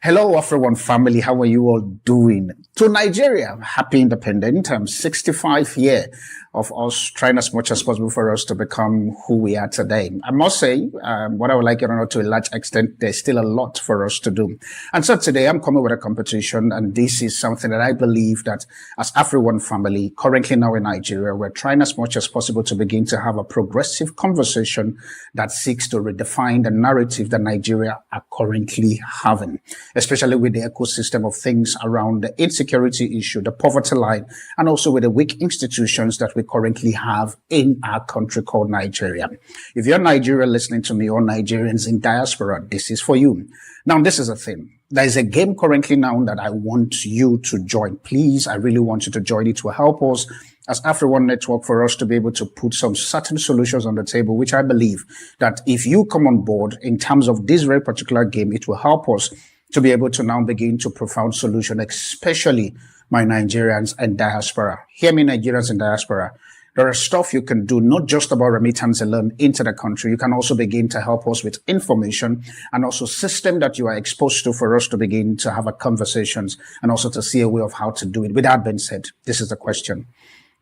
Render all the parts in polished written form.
Hello, everyone, family. How are you all doing? To Nigeria, happy independent. 65 year of us trying as much as possible for us to become who we are today. I must say, what I would like you to know, to a large extent, there's still a lot for us to do. And so today I'm coming with a competition, and this is something that I believe that as everyone family, currently now in Nigeria, we're trying as much as possible to begin to have a progressive conversation that seeks to redefine the narrative that Nigeria are currently having, especially with the ecosystem of things around the insecurity issue, the poverty line, and also with the weak institutions that we currently have in our country called Nigeria. If you're Nigeria listening to me, or Nigerians in diaspora, this is for you. Now, this is a thing. There is a game currently now that I want you to join. Please, I really want you to join. It will help us as Afri1 Network for us to be able to put some certain solutions on the table, which I believe that if you come on board in terms of this very particular game, it will help us to be able to now begin to profound solution, especially my Nigerians and diaspora. Hear me, Nigerians and diaspora. There are stuff you can do, not just about remittance alone into the country. You can also begin to help us with information and also system that you are exposed to for us to begin to have a conversations and also to see a way of how to do it. With that being said, this is the question.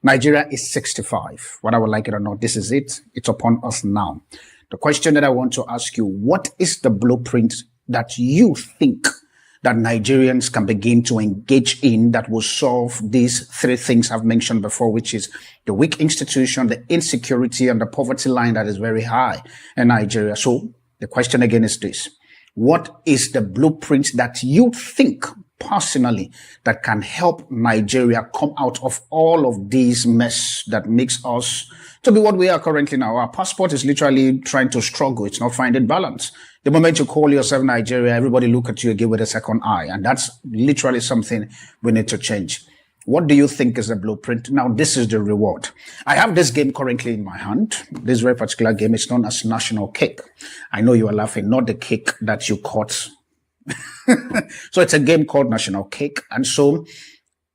Nigeria is 65. What I would like you to know, this is it. It's upon us now. The question that I want to ask you, what is the blueprint that you think that Nigerians can begin to engage in that will solve these three things I've mentioned before, which is the weak institution, the insecurity, and the poverty line that is very high in Nigeria? So the question again is this. What is the blueprint that you think personally that can help Nigeria come out of all of these mess that makes us to be what we are currently now? Our passport is literally trying to struggle. It's not finding balance. The moment you call yourself Nigeria, everybody look at you again with a second eye. And that's literally something we need to change. What do you think is the blueprint? Now, this is the reward. I have this game currently in my hand. This very particular game is known as National Cake. I know you are laughing, not the cake that you caught. So it's a game called National Cake. And so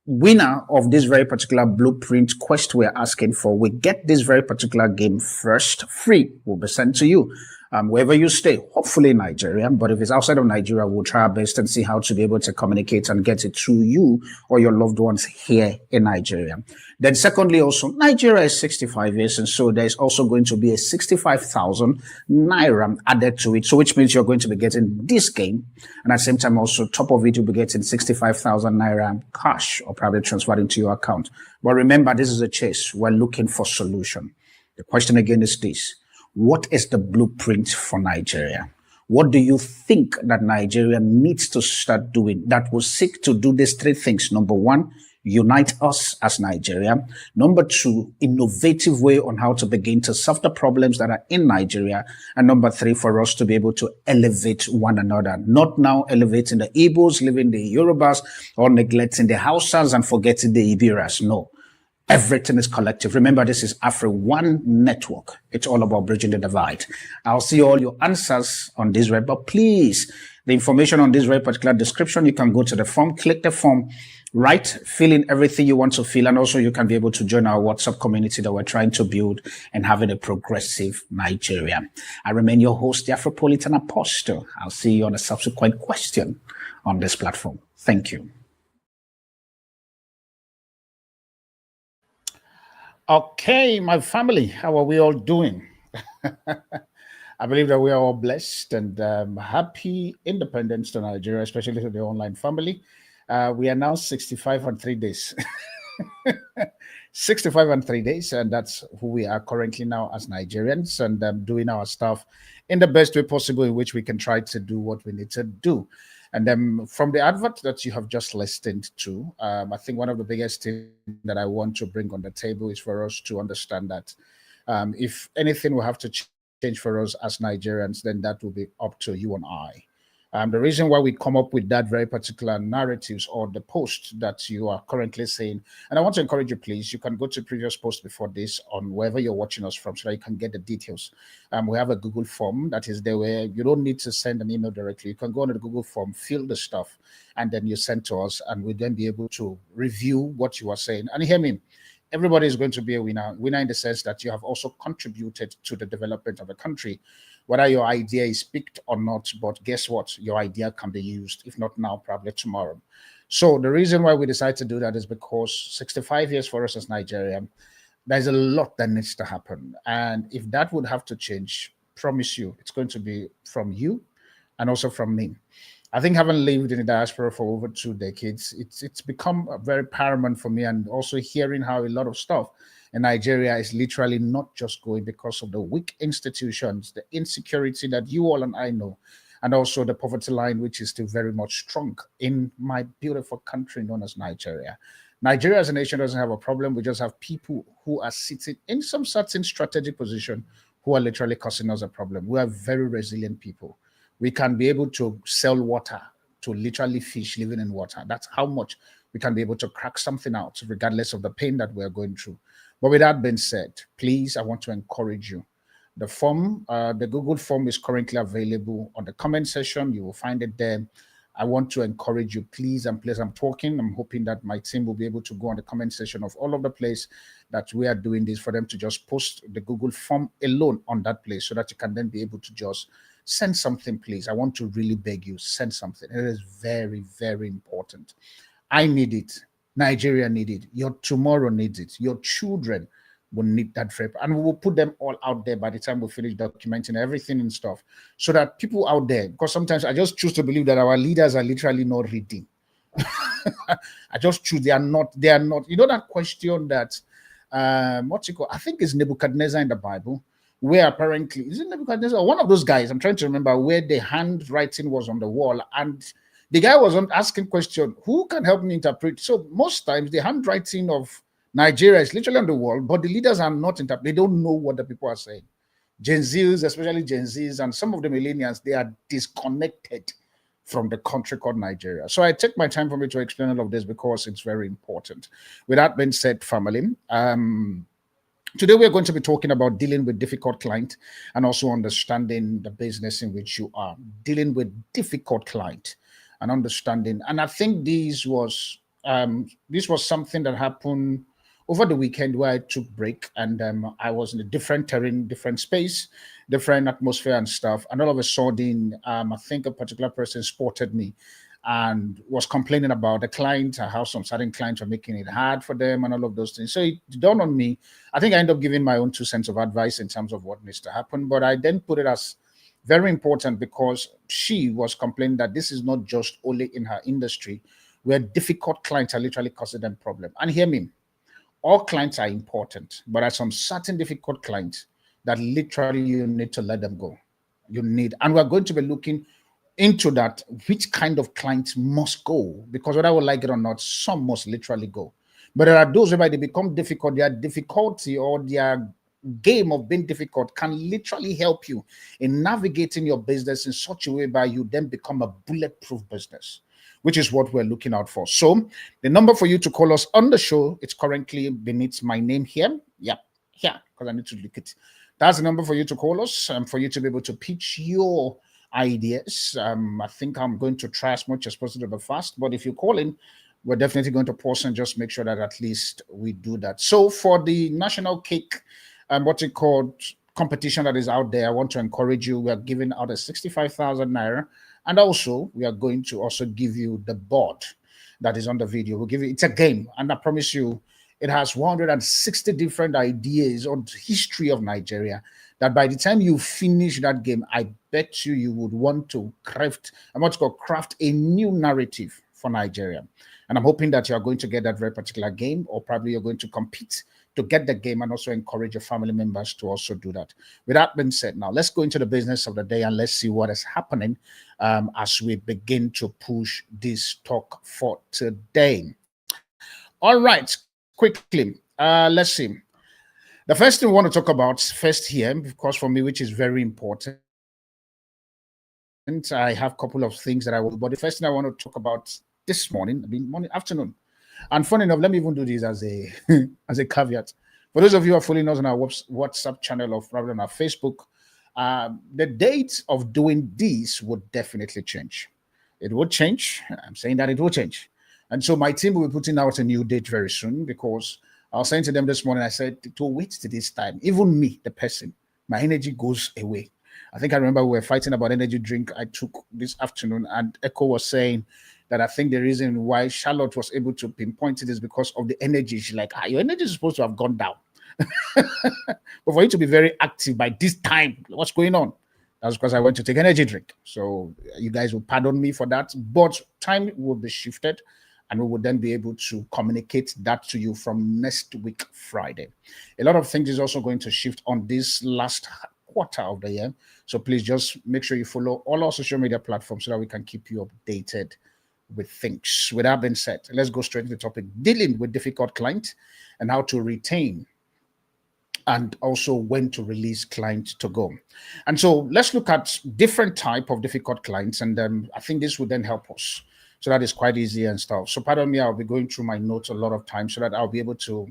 winner of this very particular blueprint quest we're asking for, we get this very particular game first, free, will be sent to you. Wherever you stay, hopefully in Nigeria, but if it's outside of Nigeria, we'll try our best and see how to be able to communicate and get it to you or your loved ones here in Nigeria. Then secondly, also, Nigeria is 65 years, and so there's also going to be a 65,000 Naira added to it, so which means you're going to be getting this game, and at the same time also, top of it, you'll be getting 65,000 Naira cash or probably transferred into your account. But remember, this is a chase. We're looking for solution. The question again is this. What is the blueprint for Nigeria? What do you think that Nigeria needs to start doing that will seek to do these three things? Number one, unite us as Nigeria. Number two, innovative way on how to begin to solve the problems that are in Nigeria. And number three, for us to be able to elevate one another, not now elevating the Igbos, leaving the Yorubas, or neglecting the Hausas and forgetting the Ibiras. No. Everything is collective. Remember, this is Afri1 Network. It's all about bridging the divide. I'll see all your answers on this web, but please, the information on this very particular description, you can go to the form, click the form, write, fill in everything you want to fill, and also you can be able to join our WhatsApp community that we're trying to build and having a progressive Nigeria. I remain your host, the Afropolitan Apostle. I'll see you on a subsequent question on this platform. Thank you. Okay, my family, how are we all doing? I believe that we are all blessed and happy independence to Nigeria, especially to the online family. We are now 65 and 3 days. 65 and 3 days, and that's who we are currently now as Nigerians, and doing our stuff in the best way possible in which we can try to do what we need to do. And then from the advert that you have just listened to, I think one of the biggest things that I want to bring on the table is for us to understand that if anything will have to change for us as Nigerians, then that will be up to you and I. The reason why we come up with that very particular narratives or the post that you are currently saying, and I want to encourage you, please, you can go to previous posts before this on wherever you're watching us from so that you can get the details. We have a Google form that is there where you don't need to send an email directly. You can go on the Google form, fill the stuff, and then you send to us, and we'll then be able to review what you are saying. And hear me, everybody is going to be a winner. Winner in the sense that you have also contributed to the development of the country, whether your idea is picked or not. But guess what? Your idea can be used, if not now, probably tomorrow. So the reason why we decided to do that is because 65 years for us as Nigeria, there's a lot that needs to happen. And if that would have to change, promise you, it's going to be from you and also from me. I think having lived in the diaspora for over 2 decades, it's become very paramount for me, and also hearing how a lot of stuff in Nigeria is literally not just going because of the weak institutions, the insecurity that you all and I know, and also the poverty line, which is still very much strong in my beautiful country known as Nigeria. Nigeria as a nation doesn't have a problem. We just have people who are sitting in some certain strategic position who are literally causing us a problem. We are very resilient people. We can be able to sell water to literally fish living in water. That's how much we can be able to crack something out, regardless of the pain that we're going through. But with that being said, please, I want to encourage you. The form, the Google form is currently available on the comment section. You will find it there. I want to encourage you, please and please. I'm talking. I'm hoping that my team will be able to go on the comment section of all of the place that we are doing this, for them to just post the Google form alone on that place, so that you can then be able to just send something, please. I want to really beg you, send something. It is very, very important. I need it. Nigeria need it. Your tomorrow needs it. Your children will need that rep, and we will put them all out there by the time we finish documenting everything and stuff, so that people out there, because sometimes I just choose to believe that our leaders are literally not reading. I just choose they are not. You know that question that what you call, I think it's Nebuchadnezzar in the Bible, where apparently, is it Nebuchadnezzar or one of those guys? I'm trying to remember, where the handwriting was on the wall, and the guy was asking question, who can help me interpret? So most times the handwriting of Nigeria is literally on the wall, but the leaders are not interpreting. They don't know what the people are saying. Gen Zs, especially Gen Zs, and some of the millennials, they are disconnected from the country called Nigeria. So I take my time for me to explain all of this because it's very important. With that being said, family, today we are going to be talking about dealing with difficult client and also understanding the business in which you are. Dealing with difficult client and understanding. And I think this was something that happened over the weekend, where I took break, and I was in a different terrain, different space, different atmosphere and stuff. And all of a sudden, I think a particular person spotted me and was complaining about the client, how some certain clients were making it hard for them and all of those things. So it dawned on me. I think I ended up giving my own 2 cents of advice in terms of what needs to happen. But I then put it as very important, because she was complaining that this is not just only in her industry, where difficult clients are literally causing them problem. And hear me, all clients are important, but there are some certain difficult clients that literally you need to let them go. You need, and we're going to be looking into that, which kind of clients must go, because whether I would like it or not, some must literally go. But there are those whereby they become difficult, their difficulty or their game of being difficult can literally help you in navigating your business in such a way by you then become a bulletproof business, which is what we're looking out for. So the number for you to call us on the show, it's currently beneath my name here. Yeah, here, because I need to look it. That's the number for you to call us, for you to be able to pitch your ideas. I think I'm going to try as much as possible to be fast, but if you call in, we're definitely going to pause and just make sure that at least we do that. So for the national cake, what you call competition that is out there, I want to encourage you. We are giving out a 65,000 naira. And also, we are going to also give you the board that is on the video. We'll give you, it's a game. And I promise you, it has 160 different ideas on the history of Nigeria, that by the time you finish that game, I bet you would want to craft a new narrative for Nigeria. And I'm hoping that you're going to get that very particular game, or probably you're going to compete to get the game, and also encourage your family members to also do that. With that being said, now let's go into the business of the day, and let's see what is happening as we begin to push this talk for today. All right, quickly, let's see. The first thing we want to talk about first here, because for me, which is very important, I have a couple of things that I will, but the first thing I want to talk about this morning, afternoon. And funny enough, let me even do this as a as a caveat. For those of you who are following us on our WhatsApp channel or probably on our Facebook, the date of doing this would definitely change. It will change. I'm saying that it will change. And so my team will be putting out a new date very soon, because I was saying to them this morning, I said, to wait to this time, even me, the person, my energy goes away. I think I remember we were fighting about energy drink I took this afternoon, and Echo was saying that I think the reason why Charlotte was able to pinpoint it is because of the energy. She's like, your energy is supposed to have gone down. But for you to be very active by this time, what's going on? That's because I went to take energy drink. So you guys will pardon me for that. But time will be shifted, and we will then be able to communicate that to you from next week, Friday. A lot of things is also going to shift on this last quarter of the year. So please just make sure you follow all our social media platforms so that we can keep you updated with things. With that being said, let's go straight to the topic, dealing with difficult clients and how to retain and also when to release clients to go. And so let's look at different type of difficult clients, and I think this would then help us. So that is quite easy and stuff. So pardon me, I'll be going through my notes a lot of times so that I'll be able to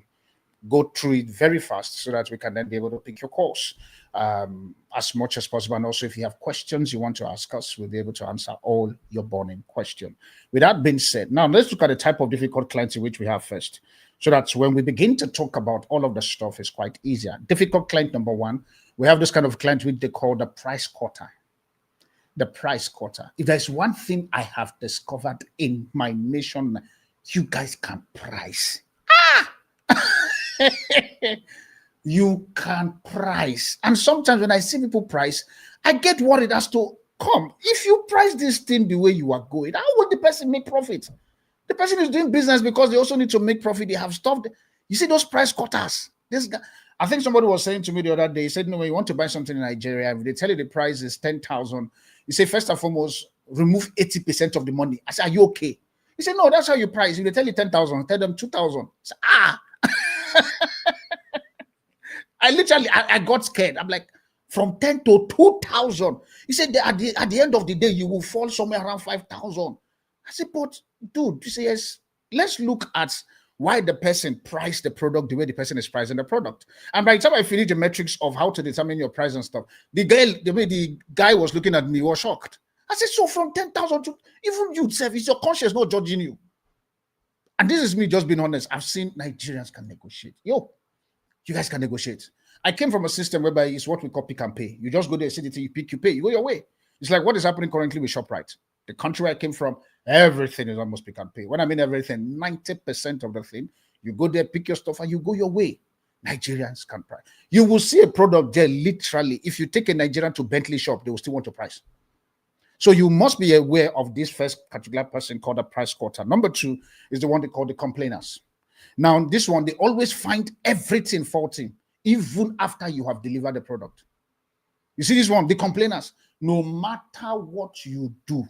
go through it very fast so that we can then be able to pick your calls as much as possible. And also, if you have questions you want to ask us, we'll be able to answer all your burning questions. With that being said, now let's look at the type of difficult clients in which we have first. So that's when we begin to talk about all of the stuff is quite easier. Difficult client number one, we have this kind of client which they call the price cutter. The price cutter. If there's one thing I have discovered in my nation, you guys can price. You can price. And sometimes when I see people price, I get worried as to, come, if you price this thing the way you are going, how will the person make profit? The person is doing business because they also need to make profit. They have stopped. You see those price cutters. This guy, I think somebody was saying to me the other day, he said, no, when you want to buy something in Nigeria, if they tell you the price is 10,000, you say, first and foremost, remove 80% of the money. I said, are you okay? He said, no, that's how you price. If they tell you 10,000, tell them 2,000. I got scared. I'm like, from 10 to 2,000. He said, at the end of the day, you will fall somewhere around 5,000. I said, but dude, you say, yes, let's look at why the person priced the product the way the person is pricing the product. And by the time I finished the metrics of how to determine your price and stuff, the way the guy was looking at me was shocked. I said, so from 10,000 to even you, self, is your conscience not judging you? And this is me just being honest. I've seen Nigerians can negotiate. You guys can negotiate. I came from a system whereby it's what we call pick and pay. You just go there, see the thing, you pick, you pay, you go your way. It's like what is happening currently with ShopRite. The country where I came from, everything is almost pick and pay. When I mean everything, 90% of the thing, you go there, pick your stuff, and you go your way. Nigerians can price. You will see a product there, literally. If you take a Nigerian to Bentley shop, they will still want to price. So you must be aware of this first particular person called a price cutter. Number two is the one they call the complainers. Now, this one, they always find everything faulty, even after you have delivered the product. You see this one, the complainers, no matter what you do,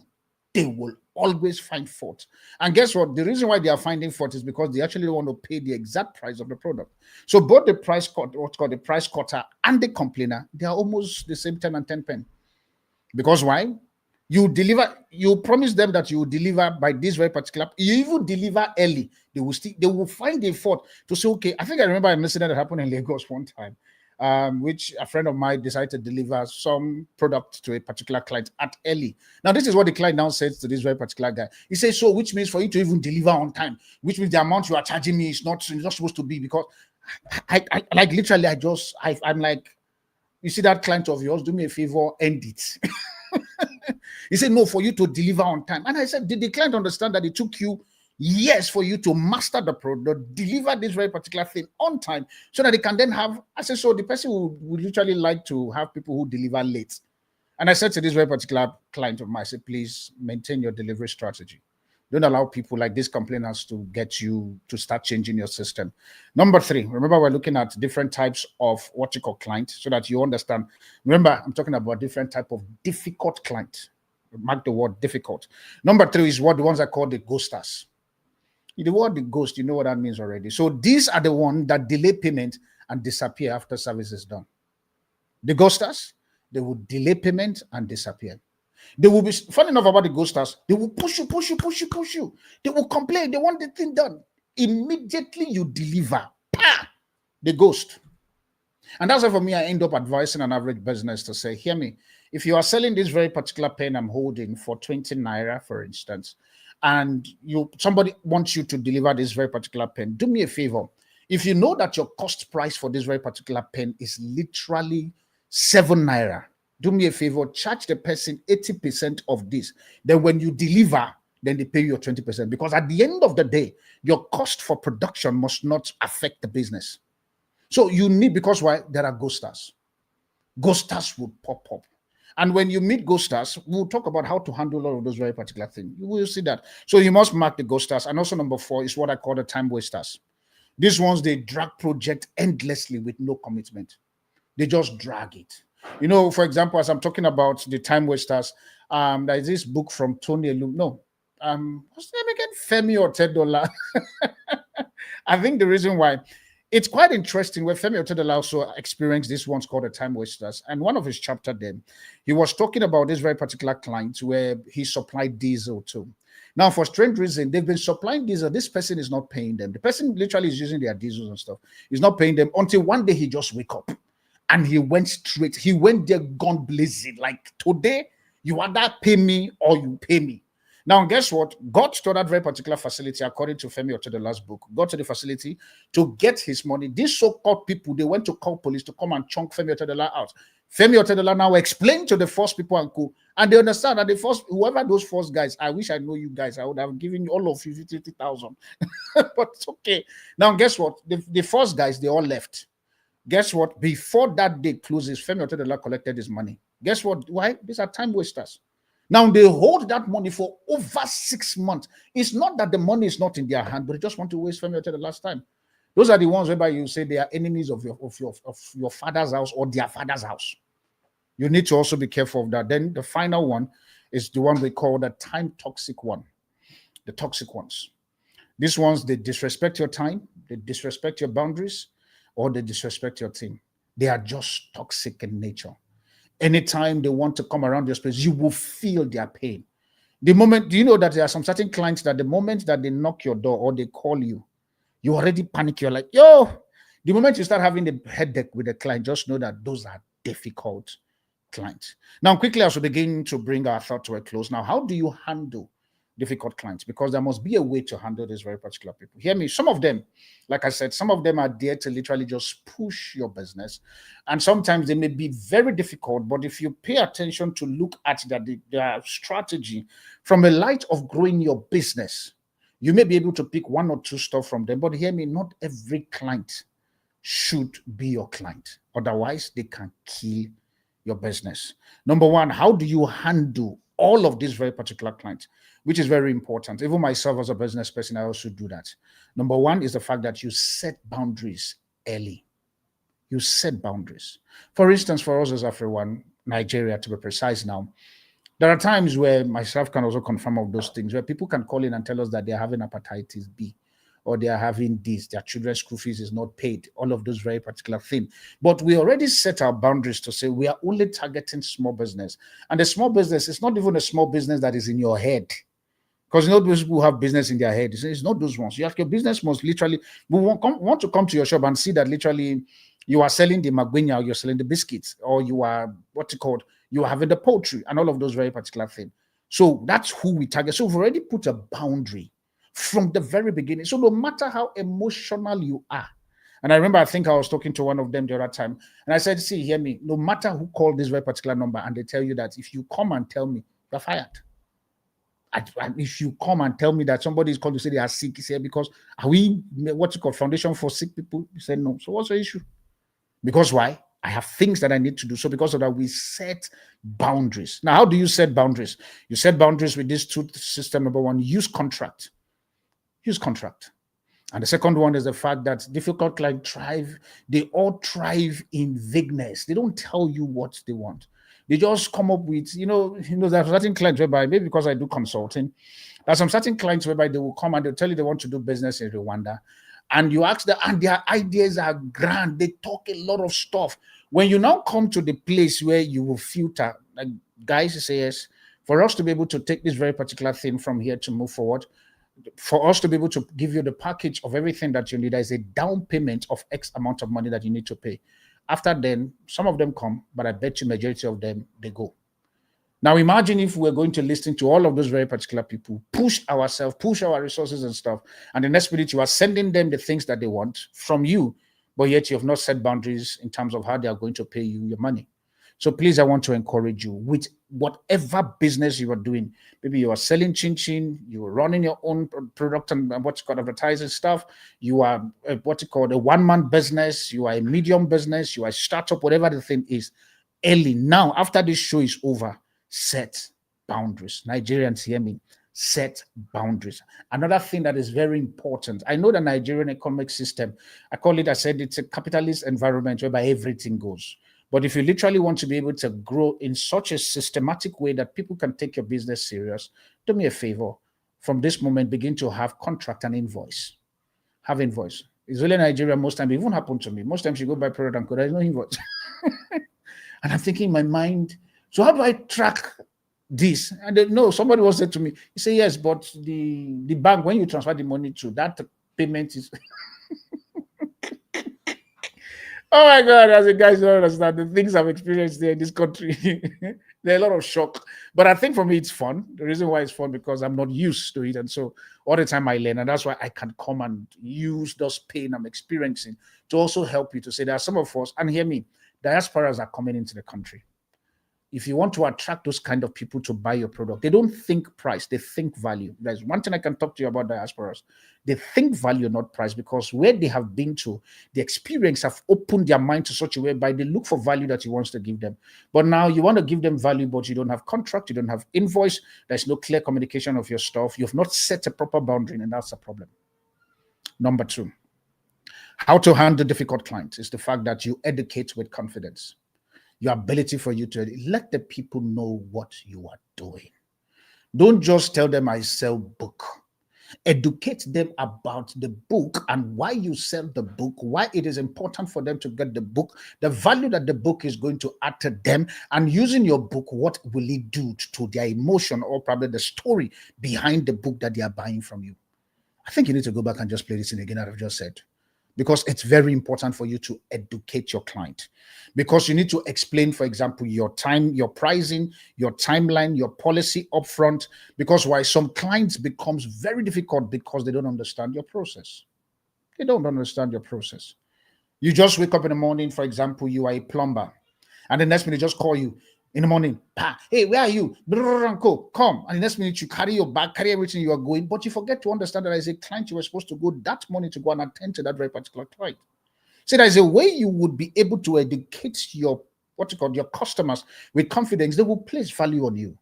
they will always find fault. And guess what? The reason why they are finding fault is because they actually don't want to pay the exact price of the product. So both the price cut, what's called the price cutter and the complainer, they are almost the same 10 and 10 pen. Because why? You deliver, you promise them that you will deliver by this very particular, you even deliver early. They will find a fault to say, okay, I think I remember an incident that happened in Lagos one time, which a friend of mine decided to deliver some product to a particular client at early. Now, this is what the client now says to this very particular guy. He says, so which means for you to even deliver on time, which means the amount you are charging me is not supposed to be, because I like literally, I'm like, you see that client of yours, do me a favor, end it. He said, no, for you to deliver on time. And I said, did the client understand that it took you years for you to master the product, deliver this very particular thing on time, so that they can then have, I said, so the person would literally like to have people who deliver late. And I said to this very particular client of mine, I said, please maintain your delivery strategy. Don't allow people like these complainers to get you to start changing your system. Number three, remember we're looking at different types of what you call client so that you understand. Remember, I'm talking about different type of difficult client. Mark the word difficult. Number three is the ones I call the ghosters. The word the ghost, you know what that means already. So these are the ones that delay payment and disappear after service is done. The ghosters, they will delay payment and disappear. They will be, funny enough about the ghosters, they will push you. They will complain. They want the thing done. Immediately you deliver, the ghost. And that's why for me, I end up advising an average business to say, hear me, if you are selling this very particular pen I'm holding for 20 naira, for instance, and somebody wants you to deliver this very particular pen, do me a favor. If you know that your cost price for this very particular pen is literally 7 naira, do me a favor, charge the person 80% of this. Then when you deliver, then they pay you your 20%. Because at the end of the day, your cost for production must not affect the business. So you need, because why? There are ghosters. Ghosters will pop up. And when you meet ghosters, we'll talk about how to handle all of those very particular things. You will see that. So you must mark the ghosters. And also number 4 is what I call the time wasters. These ones, they drag project endlessly with no commitment. They just drag it. You know, for example, as I'm talking about the time wasters, there is this book from Tony Elum. No, what's the name again? Femi or $10. I think the reason why it's quite interesting where Femi Otedola also experienced this one's called the time wasters. And one of his chapter then, he was talking about this very particular client where he supplied diesel to. Now, for strange reason, they've been supplying diesel. This person is not paying them. The person literally is using their diesels and stuff. He's not paying them until one day he just wake up and he went straight. He went there, gone blazing. Like, today, you either pay me or you pay me. Now, guess what? Got to that very particular facility, according to Femi Otedola's book, got to the facility to get his money. These so-called people, they went to call police to come and chunk Femi Otedola out. Femi Otedola now explained to the first people and co, and they understand that the first, whoever those first guys, I wish I know you guys, I would have given you all of you 50,000. But it's okay. Now, guess what? The first guys, they all left. Guess what? Before that day closes, Femi Otedola collected his money. Guess what? Why? These are time wasters. Now they hold that money for over 6 months. It's not that the money is not in their hand, but they just want to waste Femi Otedola last time. Those are the ones whereby you say they are enemies of your father's house or their father's house. You need to also be careful of that. Then the final one is the one we call the time toxic one. The toxic ones. These ones, they disrespect your time, they disrespect your boundaries, or they disrespect your team. They are just toxic in nature. Anytime they want to come around your space, you will feel their pain. The moment, do you know that there are some certain clients that the moment that they knock your door or they call you, you already panic. You're like, yo, the moment you start having the headache with the client, just know that those are difficult clients. Now, quickly, as we begin to bring our thought to a close. Now, how do you handle difficult clients? Because there must be a way to handle these very particular people. Hear me. Some of them, like I said, some of them are there to literally just push your business. And sometimes they may be very difficult, but if you pay attention to look at their strategy from a light of growing your business, you may be able to pick 1 or 2 stuff from them. But hear me, not every client should be your client. Otherwise, they can kill your business. Number 1, how do you handle all of these very particular clients, which is very important. Even myself as a business person, I also do that. Number 1 is the fact that you set boundaries early. You set boundaries. For instance, for us as African, Nigeria to be precise now, there are times where myself can also confirm of those things, where people can call in and tell us that they're having hepatitis B, or they are having this, their children's school fees is not paid, all of those very particular things. But we already set our boundaries to say we are only targeting small business. And the small business is not even a small business that is in your head. Because you know those people who have business in their head. It's not those ones. You have your business must literally, we want to come to your shop and see that literally you are selling the magwinya, or you're selling the biscuits, or you are, you are having the poultry and all of those very particular things. So that's who we target. So we've already put a boundary from the very beginning. So no matter how emotional you are, and I remember, I think I was talking to one of them the other time, and I said, see, hear me, no matter who called this very particular number and they tell you that if you come and tell me, you're fired. And if you come and tell me that somebody is called to say they are sick, you say, because are we foundation for sick people? You say no. So what's the issue? Because why? I have things that I need to do. So because of that, we set boundaries. Now, how do you set boundaries? You set boundaries with this 2 system. Number 1, use contract. Use contract. And the second one is the fact that difficult clients thrive. They all thrive in vagueness. They don't tell you what they want. They just come up with, there are certain clients whereby, maybe because I do consulting, there are some certain clients whereby they will come and they'll tell you they want to do business in Rwanda. And you ask them, and their ideas are grand. They talk a lot of stuff. When you now come to the place where you will filter, like guys, you say, yes, for us to be able to take this very particular thing from here to move forward, for us to be able to give you the package of everything that you need, there is a down payment of X amount of money that you need to pay. After then, some of them come, but I bet you majority of them, they go. Now imagine if we're going to listen to all of those very particular people, push ourselves, push our resources and stuff, and the next minute you are sending them the things that they want from you, but yet you have not set boundaries in terms of how they are going to pay you your money. So please, I want to encourage you with whatever business you are doing. Maybe you are selling chin chin, you are running your own product and what's called advertising stuff. You are what you call a one-man business. You are a medium business. You are a startup, whatever the thing is. Early now, after this show is over, set boundaries. Nigerians, hear me. Set boundaries. Another thing that is very important. I know the Nigerian economic system. I call it. I said it's a capitalist environment whereby everything goes. But if you literally want to be able to grow in such a systematic way that people can take your business serious, do me a favor. From this moment, begin to have contract and invoice. Have invoice. It's really Nigeria most times. It even happened to me. Most times you go buy product and code, there's no invoice. And I'm thinking in my mind, so how do I track this? And then, no, somebody was said to me, he said, yes, but the bank, when you transfer the money to that payment is oh my God, as you guys don't understand the things I've experienced there in this country. There are a lot of shock. But I think for me it's fun. The reason why it's fun because I'm not used to it. And so all the time I learn. And that's why I can come and use those pain I'm experiencing to also help you to say there are some of us, and hear me, diasporas are coming into the country. If you want to attract those kind of people to buy your product, they don't think price, they think value. There's one thing I can talk to you about diasporas. They think value, not price, because where they have been to, the experience have opened their mind to such a way by they look for value that you want to give them. But now you want to give them value, but you don't have contract, you don't have invoice, there's no clear communication of your stuff, you've not set a proper boundary, and that's a problem. Number two, how to handle difficult clients is the fact that you educate with confidence. Your ability for you to let the people know what you are doing. Don't just tell them I sell book. Educate them about the book and why you sell the book, why it is important for them to get the book, the value that the book is going to add to them, and using your book, what will it do to their emotion or probably the story behind the book that they are buying from you. I think you need to go back and just play this in again that I've just said, because it's very important for you to educate your client, because you need to explain, for example, your time, your pricing, your timeline, your policy upfront, because why some clients becomes very difficult because they don't understand your process. They don't understand your process. You just wake up in the morning, for example, you are a plumber, and the next minute they just call you in the morning, hey, where are you? Come. And the next minute you carry your bag, carry everything you are going, but you forget to understand that as a client, you were supposed to go that morning to go and attend to that very particular client. So there's a way you would be able to educate your your customers with confidence. They will place value on you.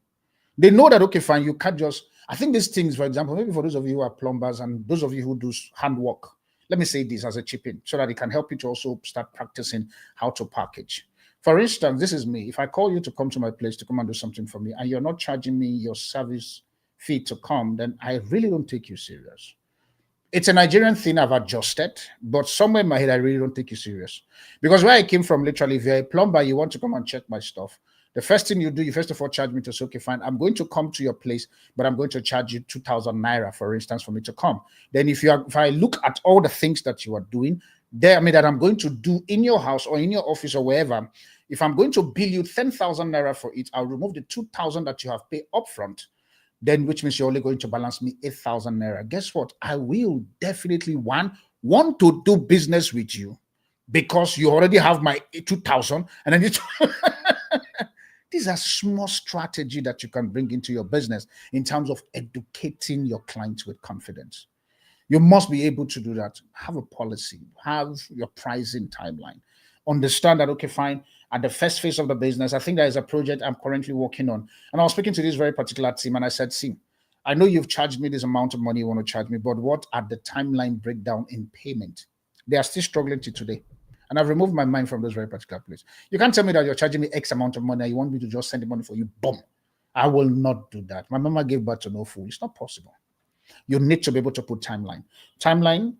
They know that, okay, fine, you can't just, I think these things, for example, maybe for those of you who are plumbers and those of you who do handwork, let me say this as a chip in so that it can help you to also start practicing how to package. For instance, this is me. If I call you to come to my place to come and do something for me, and you're not charging me your service fee to come, then I really don't take you serious. It's a Nigerian thing I've adjusted, but somewhere in my head, I really don't take you serious. Because where I came from, literally, if you're a plumber, you want to come and check my stuff. The first thing you do, you first of all charge me to say, okay, fine, I'm going to come to your place, but I'm going to charge you 2,000 naira, for instance, for me to come. Then if I look at all the things that you are doing, there, I mean, that I'm going to do in your house or in your office or wherever, if I'm going to bill you 10,000 naira for it, I'll remove the 2,000 that you have paid upfront, then which means you're only going to balance me 8,000 naira. Guess what? I will definitely want to do business with you because you already have my 2,000, and then these are small strategy that you can bring into your business in terms of educating your clients with confidence. You must be able to do that. Have a policy, have your pricing timeline. Understand that, okay, fine. At the first phase of the business, I think there is a project I'm currently working on. And I was speaking to this very particular team and I said, see, I know you've charged me this amount of money you want to charge me, but what are the timeline breakdown in payment? They are still struggling to today. And I've removed my mind from those very particular places. You can't tell me that you're charging me X amount of money and you want me to just send the money for you. Boom. I will not do that. My mama gave birth to no fool. It's not possible. You need to be able to put timeline. Timeline,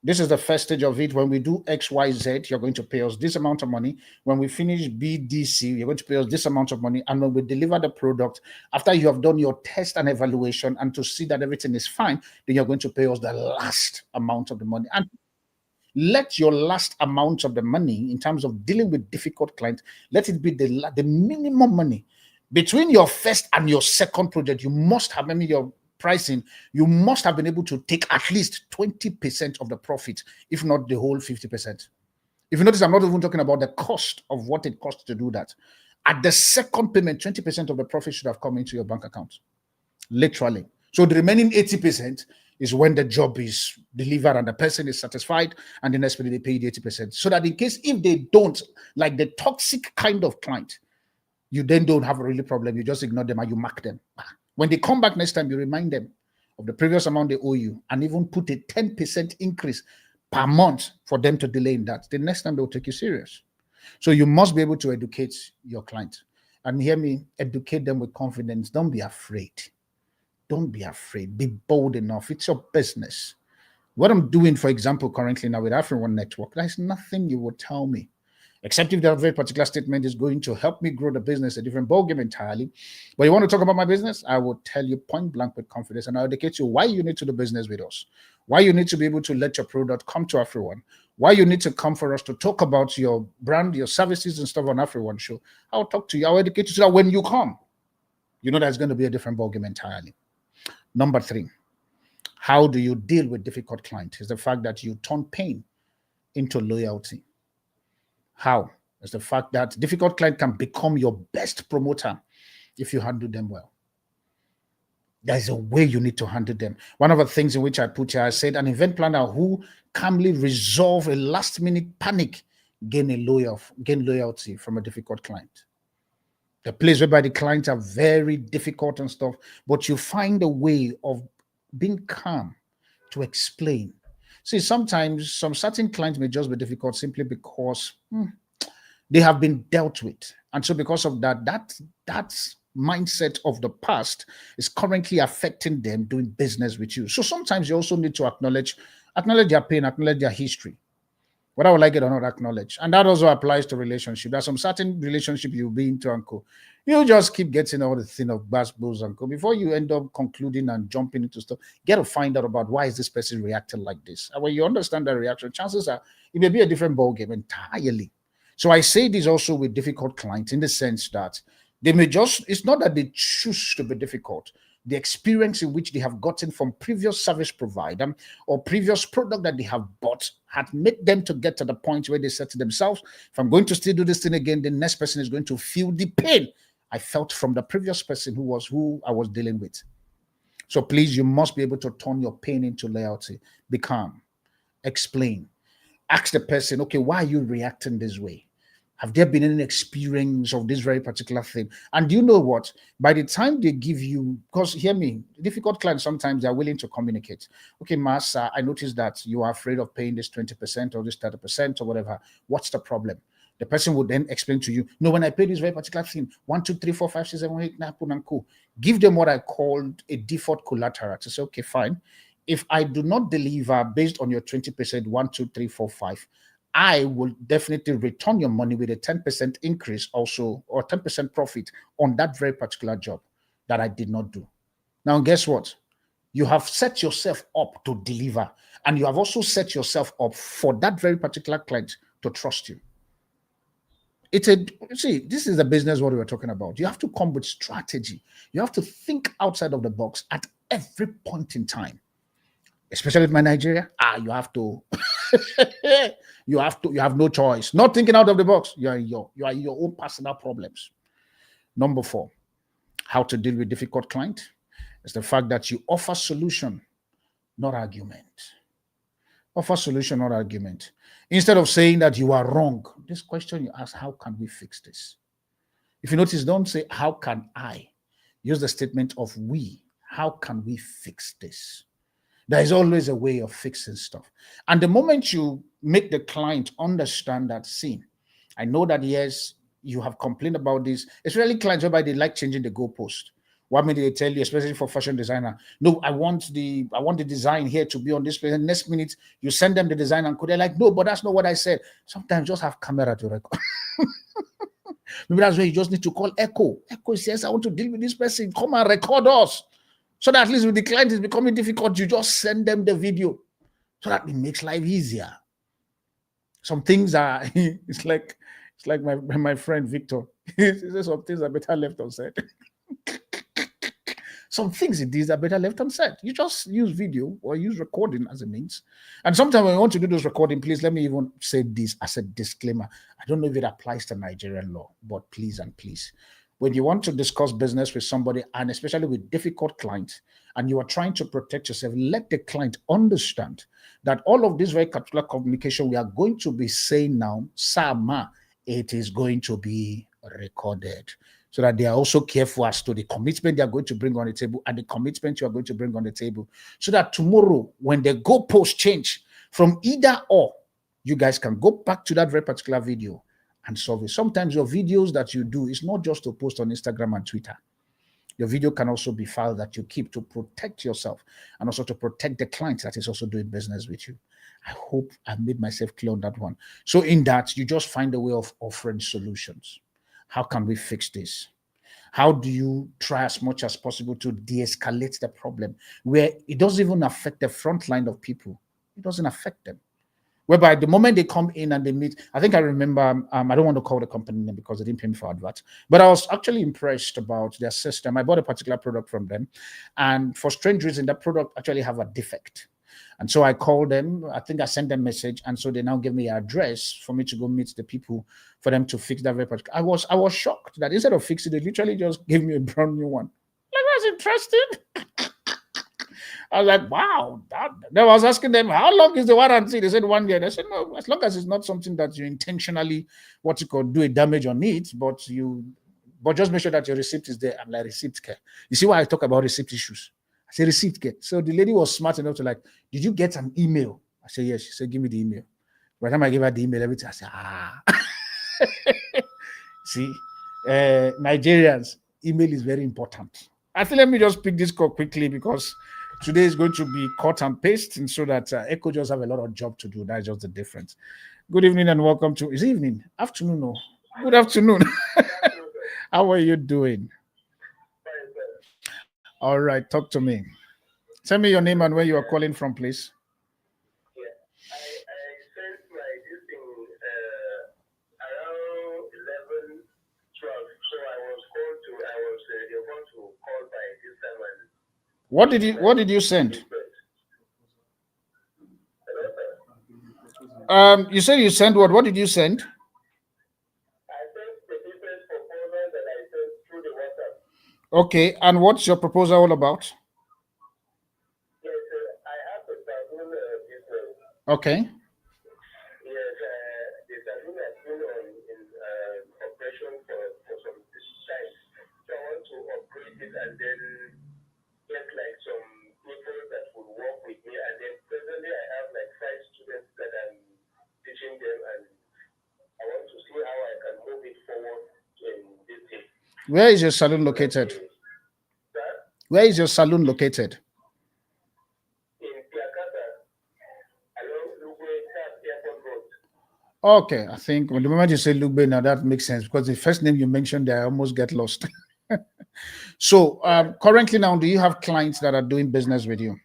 this is the first stage of it. When we do X, Y, Z, you're going to pay us this amount of money. When we finish B, D, C, you're going to pay us this amount of money. And when we deliver the product, after you have done your test and evaluation and to see that everything is fine, then you're going to pay us the last amount of the money. And let your last amount of the money in terms of dealing with difficult clients, let it be the minimum money. Between your first and your second project, you must have, I mean, your pricing, you must have been able to take at least 20% of the profit, if not the whole 50%. If you notice, I'm not even talking about the cost of what it costs to do that. At the second payment, 20% of the profit should have come into your bank account. Literally. So the remaining 80% is when the job is delivered and the person is satisfied, and the next day they pay you 80%. So that in case if they don't, like the toxic kind of client, you then don't have a really problem. You just ignore them and you mark them. When they come back next time, you remind them of the previous amount they owe you and even put a 10% increase per month for them to delay in that. The next time they'll take you serious. So you must be able to educate your client. And hear me, educate them with confidence. Don't be afraid. Don't be afraid. Be bold enough. It's your business. What I'm doing, for example, currently now with African Network, there's nothing you will tell me, except if that very particular statement is going to help me grow the business, a different ballgame entirely. But you want to talk about my business, I will tell you point blank with confidence, and I'll educate you why you need to do business with us, why you need to be able to let your product come to everyone, why you need to come for us to talk about your brand, your services and stuff on Everyone Show. I'll talk to you, I'll educate you so that when you come, you know that's going to be a different ballgame entirely. Number 3, how do you deal with difficult clients? Is the fact that you turn pain into loyalty. How? Is the fact that difficult client can become your best promoter if you handle them well. There's a way you need to handle them. One of the things in which I put here, I said an event planner who calmly resolve a last-minute panic gain loyalty from a difficult client. The place whereby the clients are very difficult and stuff, but you find a way of being calm to explain. See, sometimes some certain clients may just be difficult simply because they have been dealt with. And so because of that mindset of the past is currently affecting them doing business with you. So sometimes you also need to acknowledge their pain, acknowledge their history. Whether I would like it or not, acknowledge. And that also applies to relationship. There's some certain relationship you'll be into, uncle. You just keep getting all the thing of bass bulls, uncle. Before you end up concluding and jumping into stuff, get to find out about why is this person reacting like this. And when you understand that reaction, chances are it may be a different ballgame entirely. So I say this also with difficult clients in the sense that they may just, it's not that they choose to be difficult. The experience in which they have gotten from previous service provider or previous product that they have bought had made them to get to the point where they said to themselves, if I'm going to still do this thing again, the next person is going to feel the pain I felt from the previous person who I was dealing with. So please, you must be able to turn your pain into loyalty. Be calm. Explain. Ask the person, okay, why are you reacting this way? Have there been any experience of this very particular thing? And do you know what? By the time they give you, because hear me, difficult clients, sometimes they're willing to communicate. Okay, Master, I noticed that you are afraid of paying this 20% or this 30% or whatever. What's the problem? The person would then explain to you, no, when I pay this very particular thing, 1, 2, 3, 4, 5, 6, 7, 8, 9, and cool. Give them what I called a default collateral to say, okay, fine. If I do not deliver based on your 20%, 1, 2, 3, 4, 5, I will definitely return your money with a 10% increase also, or 10% profit on that very particular job that I did not do. Now, guess what? You have set yourself up to deliver, and you have also set yourself up for that very particular client to trust you. See, this is the business what we were talking about. You have to come with strategy. You have to think outside of the box at every point in time. Especially with my Nigeria, you have to, you have no choice. Not thinking out of the box. You are your own personal problems. Number 4, how to deal with difficult client is the fact that you offer solution, not argument. Offer solution, not argument. Instead of saying that you are wrong, this question you ask, how can we fix this? If you notice, don't say, how can I? Use the statement of we. How can we fix this? There is always a way of fixing stuff. And the moment you make the client understand that, see, I know that, yes, you have complained about this, especially clients whereby they like changing the goalpost. What may they tell you, especially for fashion designer? No, I want the design here to be on this place. And next minute, you send them the design and they're like, no, but that's not what I said. Sometimes just have camera to record. Maybe that's where you just need to call Echo. Echo says, I want to deal with this person. Come and record us. So that at least with the client is becoming difficult, you just send them the video so that it makes life easier. Some things are, it's like It's like my friend Victor. He says some things are better left unsaid. Some things it is are better left unsaid. You just use video or use recording as a means. And sometimes when you want to do those recording, please let me even say this as a disclaimer. I don't know if it applies to Nigerian law, but please and please, when you want to discuss business with somebody, and especially with difficult clients, and you are trying to protect yourself, let the client understand that all of this very particular communication we are going to be saying now, Sama, it is going to be recorded, so that they are also careful as to the commitment they are going to bring on the table and the commitment you are going to bring on the table, so that tomorrow, when the goalposts change from either or, you guys can go back to that very particular video and solve it. Sometimes your videos that you do is not just to post on Instagram and Twitter. Your video can also be file that you keep to protect yourself and also to protect the client that is also doing business with you. I hope I made myself clear on that one. So in that, you just find a way of offering solutions. How can we fix this? How do you try as much as possible to de-escalate the problem where it doesn't even affect the front line of people? It doesn't affect them. Whereby the moment they come in and they meet, I think I remember, I don't want to call the company name because they didn't pay me for adverts, but I was actually impressed about their system. I bought a particular product from them, and for strange reason, that product actually have a defect. And so I called them, I think I sent them a message, and so they now gave me an address for me to go meet the people for them to fix that very particular. I was shocked that instead of fixing it, they literally just gave me a brand new one. Like, that's interesting. I was like, wow. Then I was asking them, how long is the warranty? They said 1 year. They said, no, as long as it's not something that you intentionally, what you could do a damage on it, but just make sure that your receipt is there. I'm like, receipt care. You see why I talk about receipt issues? I said, receipt care. So the lady was smart enough to like, did you get an email? I said, yes. She said, give me the email. By the time I gave her the email, everything, I said, see, Nigerians, email is very important. I think let me just pick this call quickly because today is going to be cut and paste, and so that Echo just have a lot of job to do. That's just the difference. Good evening and welcome to, is it evening? Afternoon, no. Good afternoon. How are you doing? All right, talk to me. Tell me your name and where you are calling from, please. What did you send? You said you sent what? What did you send? Okay, and what's your proposal all about? Okay. Where is your salon located? Where is your salon located? Okay, I think when the moment you say Lugbe, now that makes sense because the first name you mentioned there, I almost get lost. So currently now, do you have clients that are doing business with you?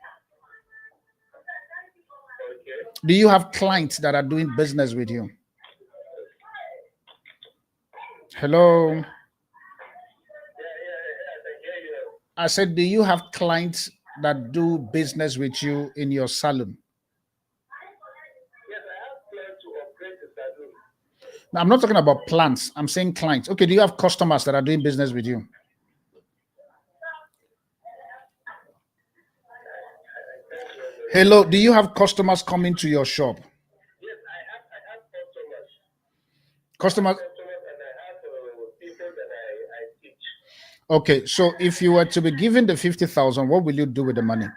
Do you have clients that are doing business with you? Hello? I said, do you have clients that do business with you in your salon? Now, I'm not talking about plants. I'm saying clients. Okay, do you have customers that are doing business with you? Hello, do you have customers coming to your shop? Yes, I have customers. Customers. Okay, so if you were to be given the 50,000, what will you do with the money?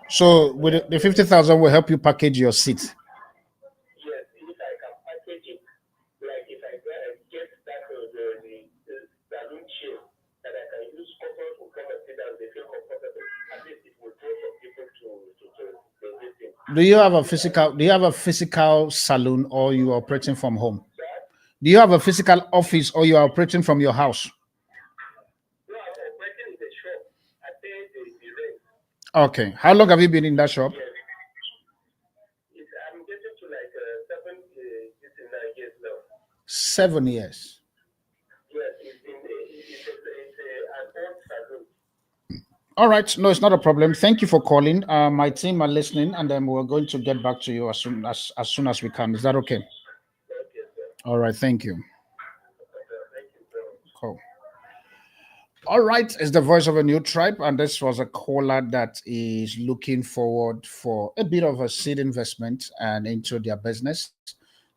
So with the 50,000 will help you package your seat. Yes, if I can package it, like if I get that Do you have a physical salon, or you are operating from home? Do you have a physical office, or you are operating from your house? No, I'm operating in the shop. I pay the rent. Okay. How long have you been in that shop? Yes, I'm getting to like 7 years now. 7 years. Yes, it's an old salon. All right. No, it's not a problem. Thank you for calling. My team are listening, and then we're going to get back to you as soon as we can. Is that okay? Okay, sir. All right. Thank you. Okay, thank you so much. Cool. All right, it's the voice of a new tribe, and this was a caller that is looking forward for a bit of a seed investment and into their business,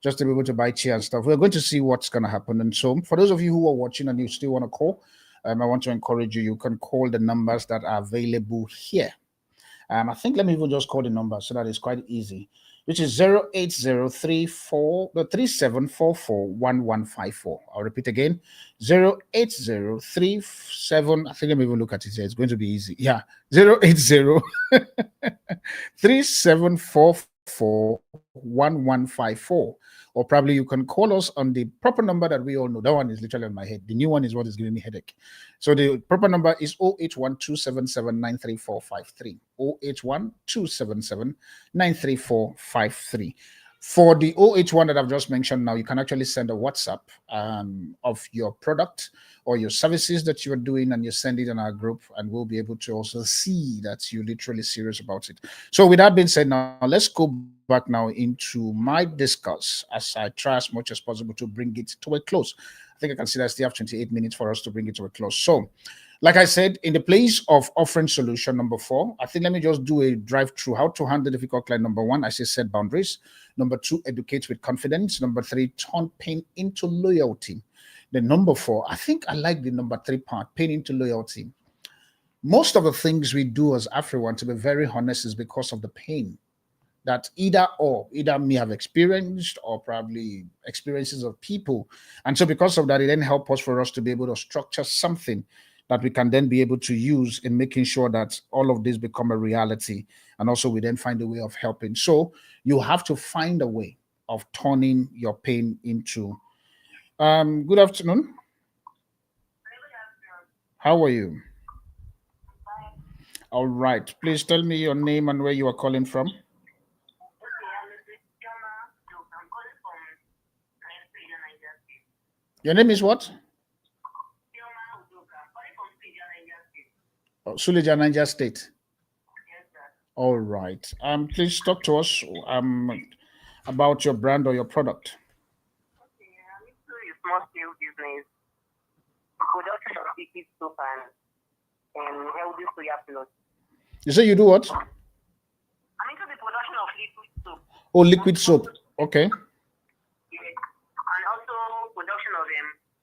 just to be able to buy chair and stuff. We're going to see what's going to happen. And so, for those of you who are watching and you still want to call, I want to encourage you. You can call the numbers that are available here. I think let me even just call the number so that it's quite easy, which is 08034 37441154. I'll repeat again, 08037. I think let me even look at it here. It's going to be easy. Yeah, 080 37441154. Or probably you can call us on the proper number that we all know. That one is literally on my head. The new one is what is giving me headache. So the proper number is 08127793453. 08127793453. For the OH1 that I've just mentioned now, you can actually send a WhatsApp of your product or your services that you're doing, and you send it in our group, and we'll be able to also see that you're literally serious about it. So with that being said, now let's go back now into my discuss as I try as much as possible to bring it to a close. I think I can see that I still have 28 minutes for us to bring it to a close. So like I said, in the place of offering solution number 4, I think let me just do a drive through how to handle difficult client. Number 1, I say set boundaries. Number 2, educate with confidence. Number 3, turn pain into loyalty. The number 4, I think I like the number 3 part, pain into loyalty. Most of the things we do as African, to be very honest, is because of the pain that either me have experienced, or probably experiences of people. And so because of that, it then helps us for us to be able to structure something that we can then be able to use in making sure that all of this become a reality. And also we then find a way of helping. So you have to find a way of turning your pain into good afternoon. How are you? All right. Please tell me your name and where you are calling from. Your name is what? Oh, Suleja, Niger State. All right. Please talk to us about your brand or your product. Small scale business, production of liquid soap and healthy soya plus. You say you do what? I'm into the production of liquid soap. Oh, liquid soap. Okay. Yes. And also production of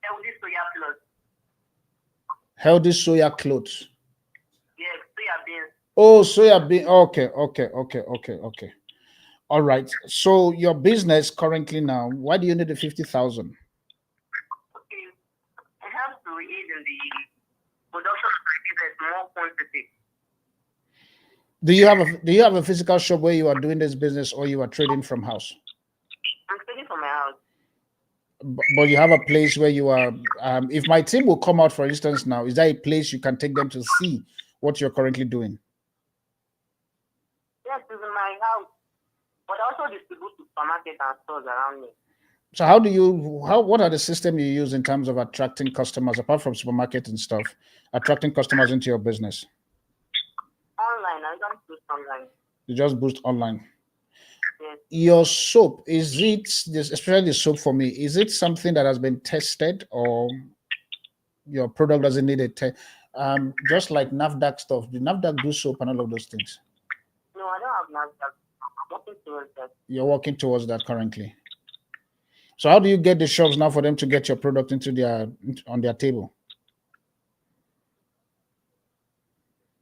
healthy soya plus. Healthy soya clothes. Yes, soya beans. Oh, soya bean. Okay. All right. So your business currently now, why do you need the 50,000? Okay. It helps to aid in the production of my business more quantity. Do you have a physical shop where you are doing this business, or you are trading from house? I'm trading from my house. But you have a place where you are. If my team will come out, for instance, now, is there a place you can take them to see what you're currently doing? Yes, it's in my house. But I also distribute to supermarkets and stores around me. So what are the system you use in terms of attracting customers, apart from supermarket and stuff, attracting customers into your business? Online, I don't post online. You just boost online. Yes. Your soap, is it, especially the soap for me, is it something that has been tested, or your product doesn't need a test? Just like NAFDAC stuff, the NAFDAC do soap and all of those things. No, I don't have NASDAQ. I'm working towards that. You're working towards that currently. So how do you get the shops now for them to get your product on their table?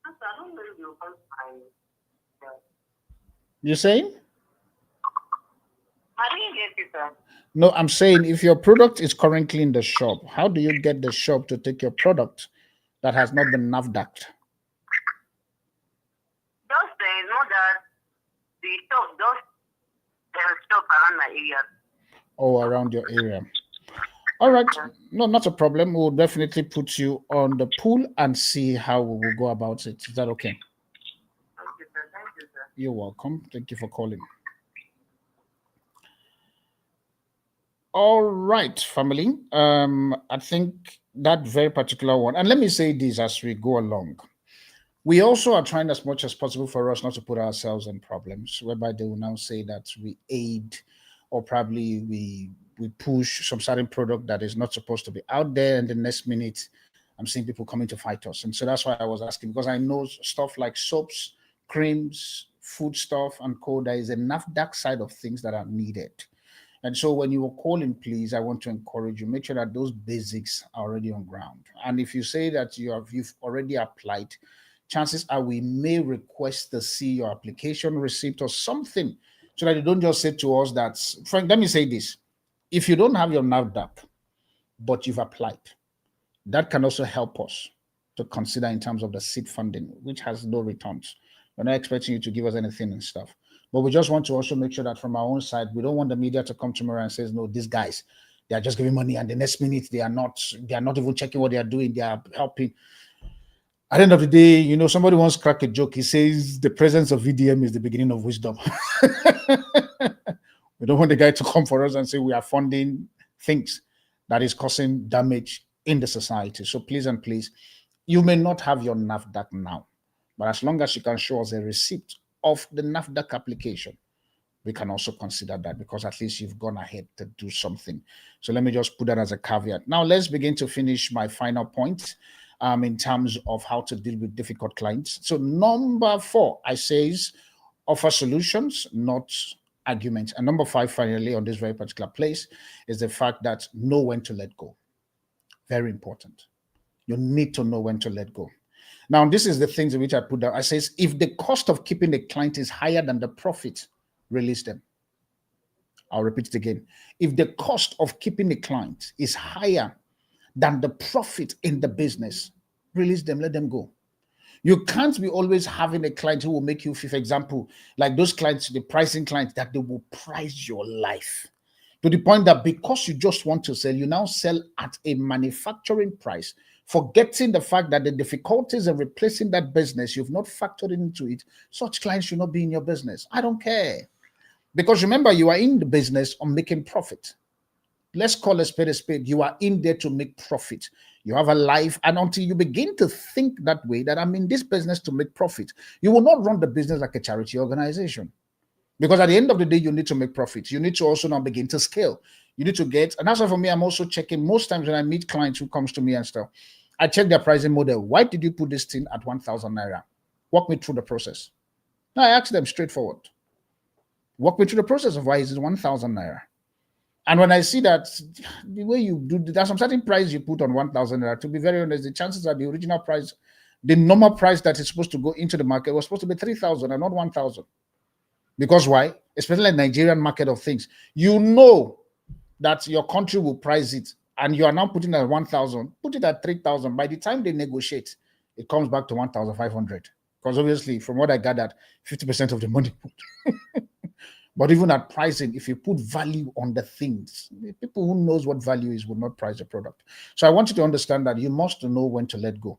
I don't know if you can find that. You saying? I didn't get it, sir. No, I'm saying if your product is currently in the shop, how do you get the shop to take your product that has not been NAFDAC? Just say it's not that the the shop, just shop around my area. Oh, around your area. All right. No, not a problem. We'll definitely put you on the pool and see how we will go about it. Is that okay? Thank you, sir. Thank you, sir. You're welcome. Thank you for calling. All right, family. I think that very particular one, and let me say this as we go along. We also are trying as much as possible for us not to put ourselves in problems, whereby they will now say that we aid or probably we push some certain product that is not supposed to be out there, and the next minute I'm seeing people coming to fight us. And so that's why I was asking, because I know stuff like soaps, creams, food stuff, and co. There is a NAFDAC side of things that are needed. And so when you are calling, please, I want to encourage you, make sure that those basics are already on ground. And if you say that you've already applied, chances are we may request to see your application receipt or something, so that you don't just say to us that, Frank, let me say this. If you don't have your NAFDAC, but you've applied, that can also help us to consider in terms of the seed funding, which has no returns. We're not expecting you to give us anything and stuff. But we just want to also make sure that from our own side, we don't want the media to come tomorrow and say, no, these guys, they are just giving money, and the next minute they are not even checking what they are doing, they are helping. At the end of the day, somebody once cracked a joke. He says the presence of VDM is the beginning of wisdom. We don't want the guy to come for us and say we are funding things that is causing damage in the society. So please and please, you may not have your NAFDAC now, but as long as you can show us a receipt of the NAFDAC application, we can also consider that, because at least you've gone ahead to do something. So let me just put that as a caveat. Now let's begin to finish my final point in terms of how to deal with difficult clients. So number 4, I says offer solutions, not arguments. And number 5, finally, on this very particular place, is the fact that know when to let go. Very important. You need to know when to let go. Now, this is the things which I put down. I says, if the cost of keeping the client is higher than the profit, release them. I'll repeat it again. If the cost of keeping the client is higher than the profit in the business, release them, let them go. You can't be always having a client who will make you, for example, like those clients, the pricing clients, that they will price your life to the point that because you just want to sell, you now sell at a manufacturing price, forgetting the fact that the difficulties of replacing that business, you've not factored into it. Such clients should not be in your business. I don't care. Because remember, you are in the business on making profit. Let's call a spade a spade. You are in there to make profit. You have a life, and until you begin to think that way, that I'm in this business to make profit, you will not run the business like a charity organization. Because at the end of the day, you need to make profit. You need to also now begin to scale. You need to get, and that's why for me, I'm also checking most times when I meet clients who comes to me and stuff, I check their pricing model. Why did you put this thing at 1,000 naira? Walk me through the process. Now I ask them straightforward. Walk me through the process of why is it 1,000 naira? And when I see that the way you do, there's some certain price you put on 1,000 naira, to be very honest, the chances are the original price, the normal price that is supposed to go into the market was supposed to be 3,000 and not 1,000. Because why? Especially in the Nigerian market of things, you know that your country will price it, and you are now putting it at 1,000, put it at 3,000. By the time they negotiate, it comes back to 1,500. Because obviously, from what I gathered, 50% of the money. But even at pricing, if you put value on the things, the people who knows what value is will not price the product. So I want you to understand that you must know when to let go.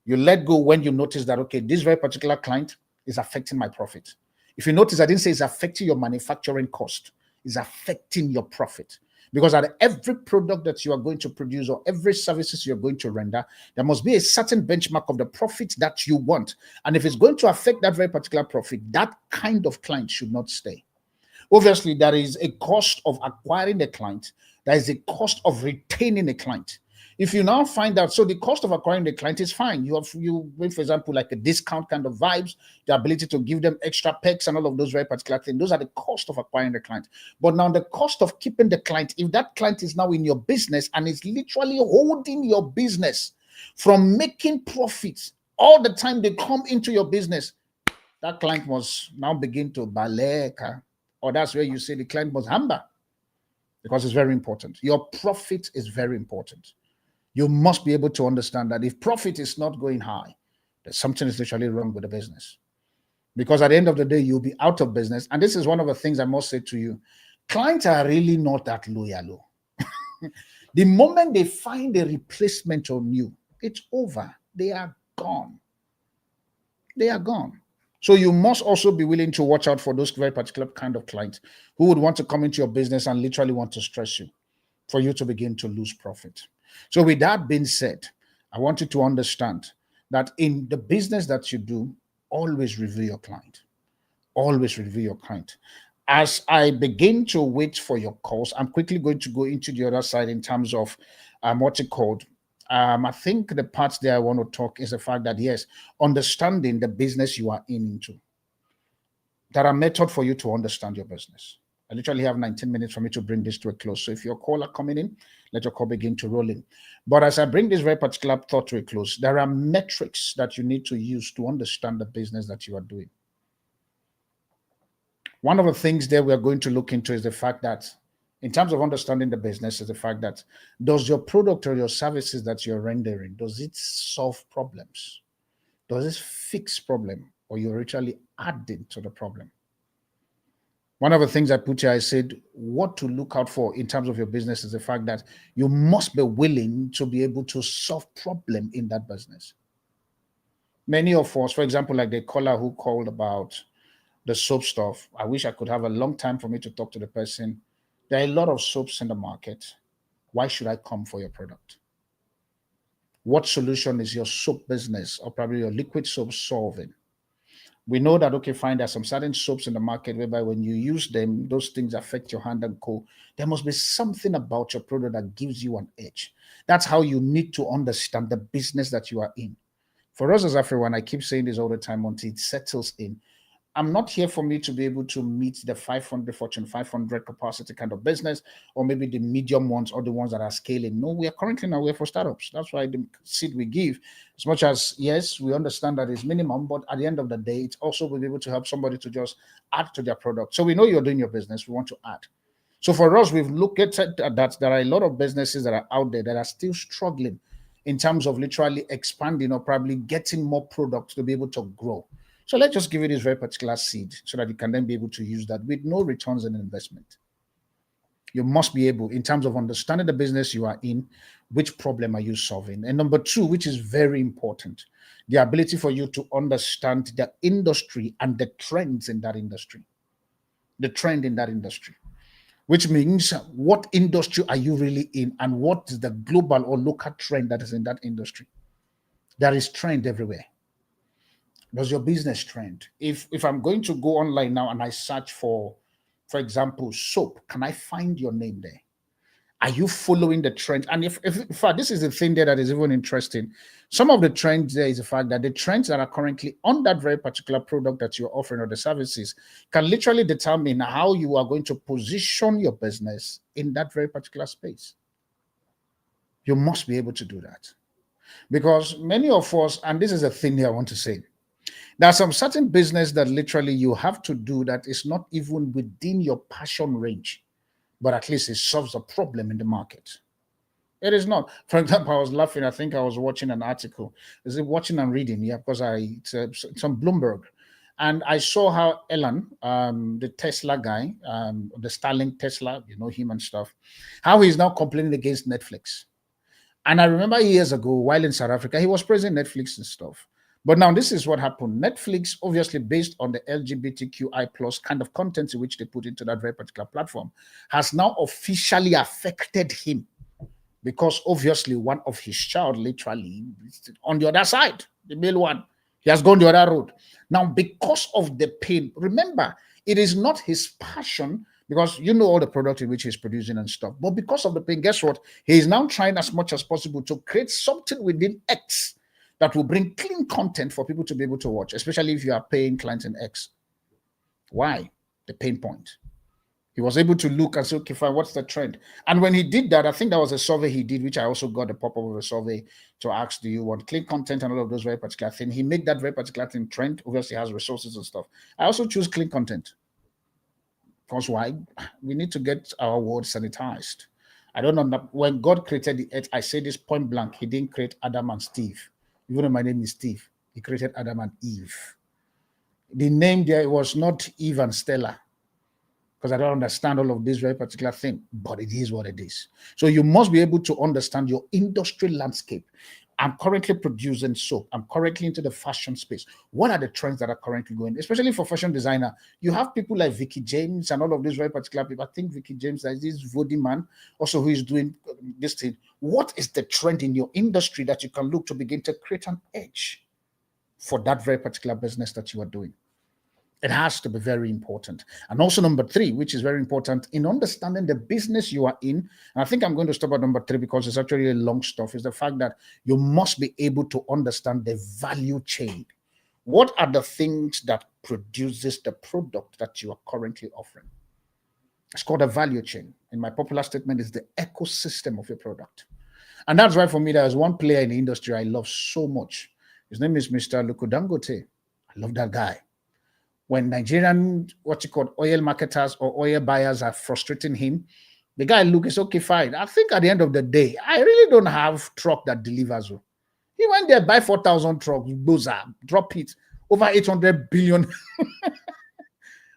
You let go when you notice that, okay, this very particular client is affecting my profit. If you notice, I didn't say it's affecting your manufacturing cost. It's affecting your profit. Because at every product that you are going to produce or every services you're going to render, there must be a certain benchmark of the profit that you want. And if it's going to affect that very particular profit, that kind of client should not stay. Obviously, there is a cost of acquiring a client. There is a cost of retaining a client. If you now find out, so the cost of acquiring the client is fine. You for example, like a discount kind of vibes, the ability to give them extra perks and all of those very particular things. Those are the cost of acquiring the client. But now the cost of keeping the client, if that client is now in your business and is literally holding your business from making profits all the time they come into your business, that client must now begin to baleka. Or that's where you say the client must hamper, because it's very important. Your profit is very important. You must be able to understand that if profit is not going high, that something is literally wrong with the business. because at the end of the day, you'll be out of business. And this is one of the things I must say to you. Clients are really not that loyal. The moment they find a replacement on you, it's over. They are gone. They are gone. So you must also be willing to watch out for those very particular kind of clients who would want to come into your business and literally want to stress you for you to begin to lose profit. So with that being said, I want you to understand that in the business that you do, always review your client. Always review your client. As I begin to wait for your calls, I'm quickly going to go into the other side in terms of what's it called. I think the part there I want to talk is the fact that yes, understanding the business you are in into. There are methods for you to understand your business. I literally have 19 minutes for me to bring this to a close. So if your call are coming in, let your call begin to roll in. But as I bring this very particular thought to a close, there are metrics that you need to use to understand the business that you are doing. One of the things that we are going to look into is the fact that, in terms of understanding the business, is the fact that does your product or your services that you're rendering, does it solve problems? Does it fix problem, or you're literally adding to the problem? One of the things I put here, I said, what to look out for in terms of your business is the fact that you must be willing to be able to solve problem in that business. Many of us, for example, like the caller who called about the soap stuff, I wish I could have a long time for me to talk to the person. There are a lot of soaps in the market. Why should I come for your product? What solution is your soap business or probably your liquid soap solving? We know that, okay, fine, there's some certain soaps in the market whereby when you use them, those things affect your hand and co. There must be something about your product that gives you an edge. That's how you need to understand the business that you are in. For us as everyone, I keep saying this all the time until it settles in. I'm not here for me to be able to meet the 500 Fortune 500 capacity kind of business, or maybe the medium ones or the ones that are scaling. No, we are currently now here for startups. That's why the seed we give, as much as, yes, we understand that it's minimum, but at the end of the day, it's also will be able to help somebody to just add to their product. So we know you're doing your business. We want to add. So for us, we've looked at that there are a lot of businesses that are out there that are still struggling in terms of literally expanding or probably getting more products to be able to grow. So let's just give you this very particular seed so that you can then be able to use that with no returns on investment. You must be able, in terms of understanding the business you are in, which problem are you solving? And number two, which is very important, the ability for you to understand the industry and the trends in that industry. The trend in that industry, which means what industry are you really in and what is the global or local trend that is in that industry? There is trend everywhere. Does your business trend? If I'm going to go online now and I search for example, soap, can I find your name there? Are you following the trend? And if in fact, this is the thing there that is even interesting. Some of the trends there is the fact that the trends that are currently on that very particular product that you're offering or the services can literally determine how you are going to position your business in that very particular space. You must be able to do that. Because many of us, and this is a thing here I want to say, there are some certain business that literally you have to do that is not even within your passion range, but at least it solves a problem in the market. It is not. For example, I was laughing. I think I was watching an article. Is it watching and reading? Yeah, because it's on Bloomberg, and I saw how Elon, the Tesla guy, the Starlink Tesla, you know him and stuff, how he's now complaining against Netflix. And I remember years ago, while in South Africa, he was praising Netflix and stuff. But now this is what happened. Netflix, obviously based on the LGBTQI plus kind of content in which they put into that very particular platform, has now officially affected him because obviously one of his child literally on the other side, the male one, he has gone the other road. Now, because of the pain, remember, it is not his passion because you know all the product in which he's producing and stuff. But because of the pain, guess what? He is now trying as much as possible to create something within X that will bring clean content for people to be able to watch, especially if you are paying clients in X. Why? The pain point. He was able to look and say, okay, fine, what's the trend? And when he did that, I think that was a survey he did, which I also got a pop-up of a survey to ask, do you want clean content and all of those very particular things? He made that very particular thing trend. Obviously, has resources and stuff. I also choose clean content. Because why? We need to get our world sanitized. I don't know. When God created the earth, I say this point blank, he didn't create Adam and Steve. Even though my name is Steve, he created Adam and Eve. The name there was not Eve and Stella, because I don't understand all of this very particular thing, but it is what it is. So you must be able to understand your industry landscape. I'm currently producing soap. I'm currently into the fashion space. What are the trends that are currently going, especially for fashion designer? You have people like Vicky James and all of these very particular people. I think Vicky James, is this Vodi man, also who is doing this thing. What is the trend in your industry that you can look to begin to create an edge for that very particular business that you are doing? It has to be very important. And also number three, which is very important in understanding the business you are in. And I think I'm going to stop at number three because it's actually a long stuff, is the fact that you must be able to understand the value chain. What are the things that produces the product that you are currently offering? It's called a value chain. In my popular statement, is the ecosystem of your product. And that's why for me, there's one player in the industry I love so much. His name is Mr. Lukudangote. I love that guy. When Nigerian, what you call oil marketers or oil buyers are frustrating him, the guy look is okay, fine. I think at the end of the day, I really don't have truck that delivers. He went there, buy 4,000 trucks, those are drop it over 800 billion.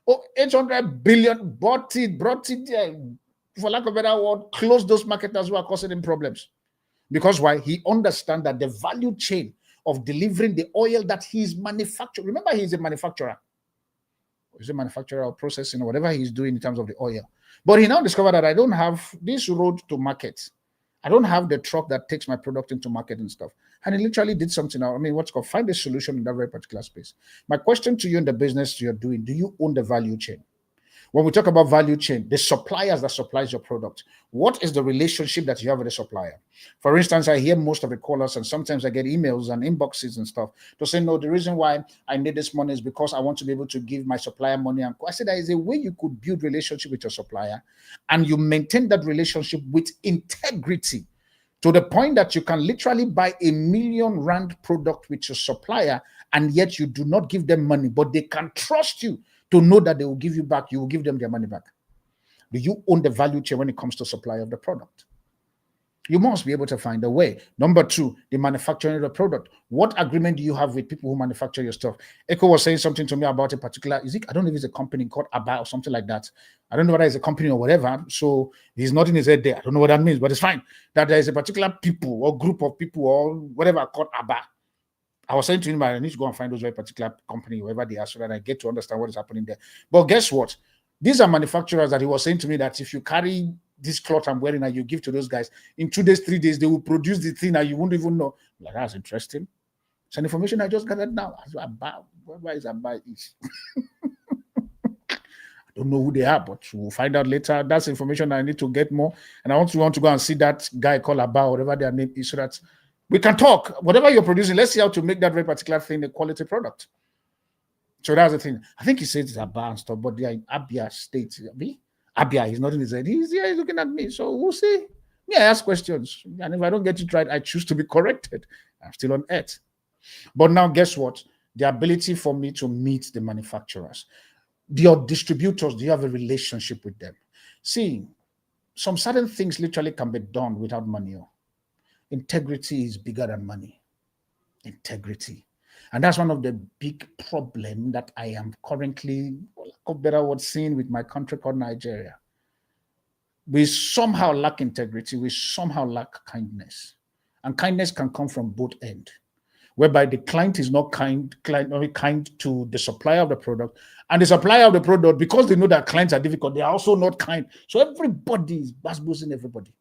Oh, 800 billion, brought it, for lack of a better word, close those marketers who are causing him problems. Because why? He understands that the value chain of delivering the oil that he's manufacturing. Remember, he's a manufacturer. He's a manufacturer or processing or whatever he's doing in terms of the oil. But he now discovered that I don't have this road to market. I don't have the truck that takes my product into market and stuff. And he literally did something. I mean, what's called find a solution in that very particular space. My question to you in the business you're doing, do you own the value chain? When we talk about value chain, the suppliers that supplies your product, what is the relationship that you have with the supplier? For instance, I hear most of the callers and sometimes I get emails and inboxes and stuff to say, no, the reason why I need this money is because I want to be able to give my supplier money. And I said, there is a way you could build relationship with your supplier and you maintain that relationship with integrity to the point that you can literally buy R1 million product with your supplier and yet you do not give them money, but they can trust you to know that they will give you back, you will give them their money back. Do you own the value chain when it comes to supply of the product? You must be able to find a way. Number two, the manufacturing of the product. What agreement do you have with people who manufacture your stuff? Echo was saying something to me about a particular, I don't know if it's a company called Abba or something like that. I don't know whether it's a company or whatever. So he's not in his head there. I don't know what that means, but it's fine. That there is a particular people or group of people or whatever called Abba. I was saying to him, I need to go and find those very particular company, wherever they are, so that I get to understand what is happening there. But guess what? These are manufacturers that he was saying to me that if you carry this cloth I'm wearing and you give to those guys, in 2 days, 3 days, they will produce the thing and you won't even know. Like, that's interesting. It's an information I just gathered now. Whoever is Abba is. I don't know who they are, but we'll find out later. That's information I need to get more. And I want to go and see that guy called Abba, whatever their name is, so that we can talk. Whatever you're producing, let's see how to make that very particular thing a quality product. So that's the thing. I think he says it's Abba and stuff, but they are in Abia State. Abia, he's not in his head. He's here, he's looking at me. So we'll see. Me, I ask questions. And if I don't get it right, I choose to be corrected. I'm still on earth. But now, guess what? The ability for me to meet the manufacturers. Your distributors, do you have a relationship with them? See, some certain things literally can be done without money. Integrity is bigger than money. Integrity. And that's one of the big problems that I am currently, better word, seeing with my country called Nigeria. We somehow lack integrity. We somehow lack kindness. And kindness can come from both ends, whereby the client is not kind to the supplier of the product. And the supplier of the product, because they know that clients are difficult, they are also not kind. So everybody is basboozing everybody.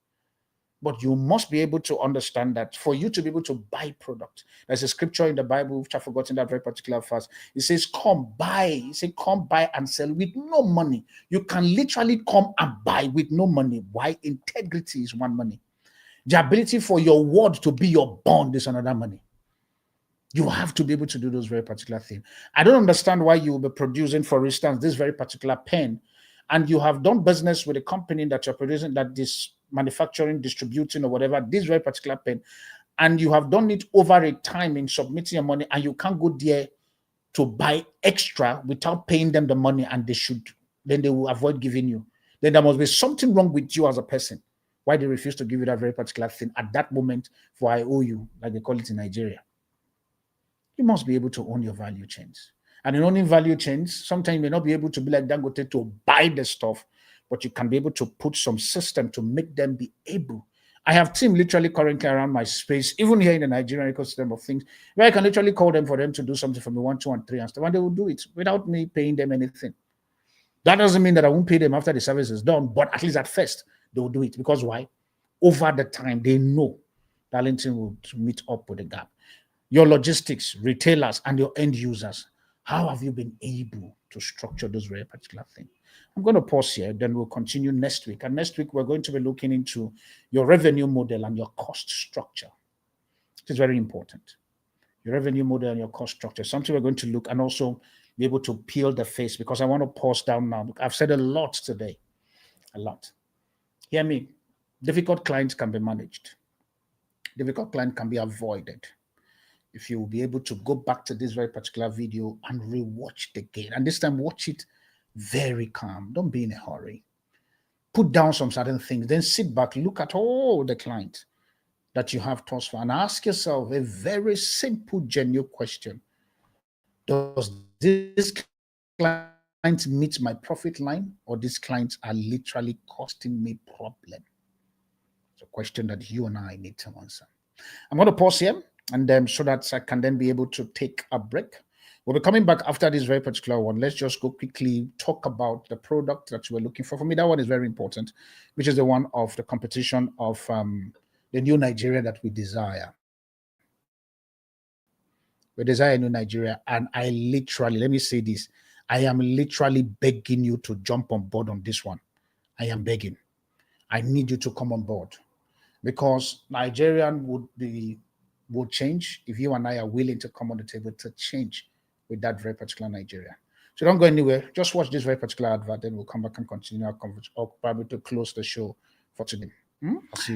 But you must be able to understand that for you to be able to buy product. There's a scripture in the Bible, which I've forgotten that very particular verse. It says, come buy. It says, come buy and sell with no money. You can literally come and buy with no money. Why? Integrity is one money. The ability for your word to be your bond is another money. You have to be able to do those very particular things. I don't understand why you will be producing, for instance, this very particular pen, and you have done business with a company that you're producing, that this manufacturing, distributing, or whatever, this very particular pen, and you have done it over a time in submitting your money, and you can't go there to buy extra without paying them the money, and then they will avoid giving you. Then there must be something wrong with you as a person. Why they refuse to give you that very particular thing at that moment for I owe you, like they call it in Nigeria. You must be able to own your value chains. And in owning value chains, sometimes you may not be able to be like Dangote to buy the stuff, but you can be able to put some system to make them be able. I have team literally currently around my space, even here in the Nigerian ecosystem of things, where I can literally call them for them to do something for me, 1, 2, and 3 and stuff, and they will do it without me paying them anything. That doesn't mean that I won't pay them after the service is done, but at least at first, they will do it. Because why? Over the time, they know Darlington will meet up with the gap. Your logistics, retailers, and your end users, how have you been able to structure those very particular things? I'm going to pause here, then we'll continue next week. And next week, we're going to be looking into your revenue model and your cost structure. It is very important. Your revenue model and your cost structure, something we're going to look and also be able to peel the face, because I want to pause down now. I've said a lot today, a lot. Hear me. Difficult clients can be managed. Difficult client can be avoided if you will be able to go back to this very particular video and rewatch the game. And this time, watch it very calm. Don't be in a hurry. Put down some certain things. Then sit back, look at all the clients that you have thus far, and ask yourself a very simple, genuine question. Does this client meet my profit line, or these clients are literally costing me problem? It's a question that you and I need to answer. I'm going to pause here, and so that I can then be able to take a break. We'll be coming back after this very particular one. Let's just go quickly talk about the product that you were looking for. For me, that one is very important, which is the one of the competition of the new Nigeria that we desire. We desire a new Nigeria, and I literally, let me say this, I am literally begging you to jump on board on this one. I am begging. I need you to come on board, because Nigerian would change if you and I are willing to come on the table to change with that very particular Nigeria. So don't go anywhere. Just watch this very particular advert, then we'll come back and continue our conversation, or probably to close the show for today.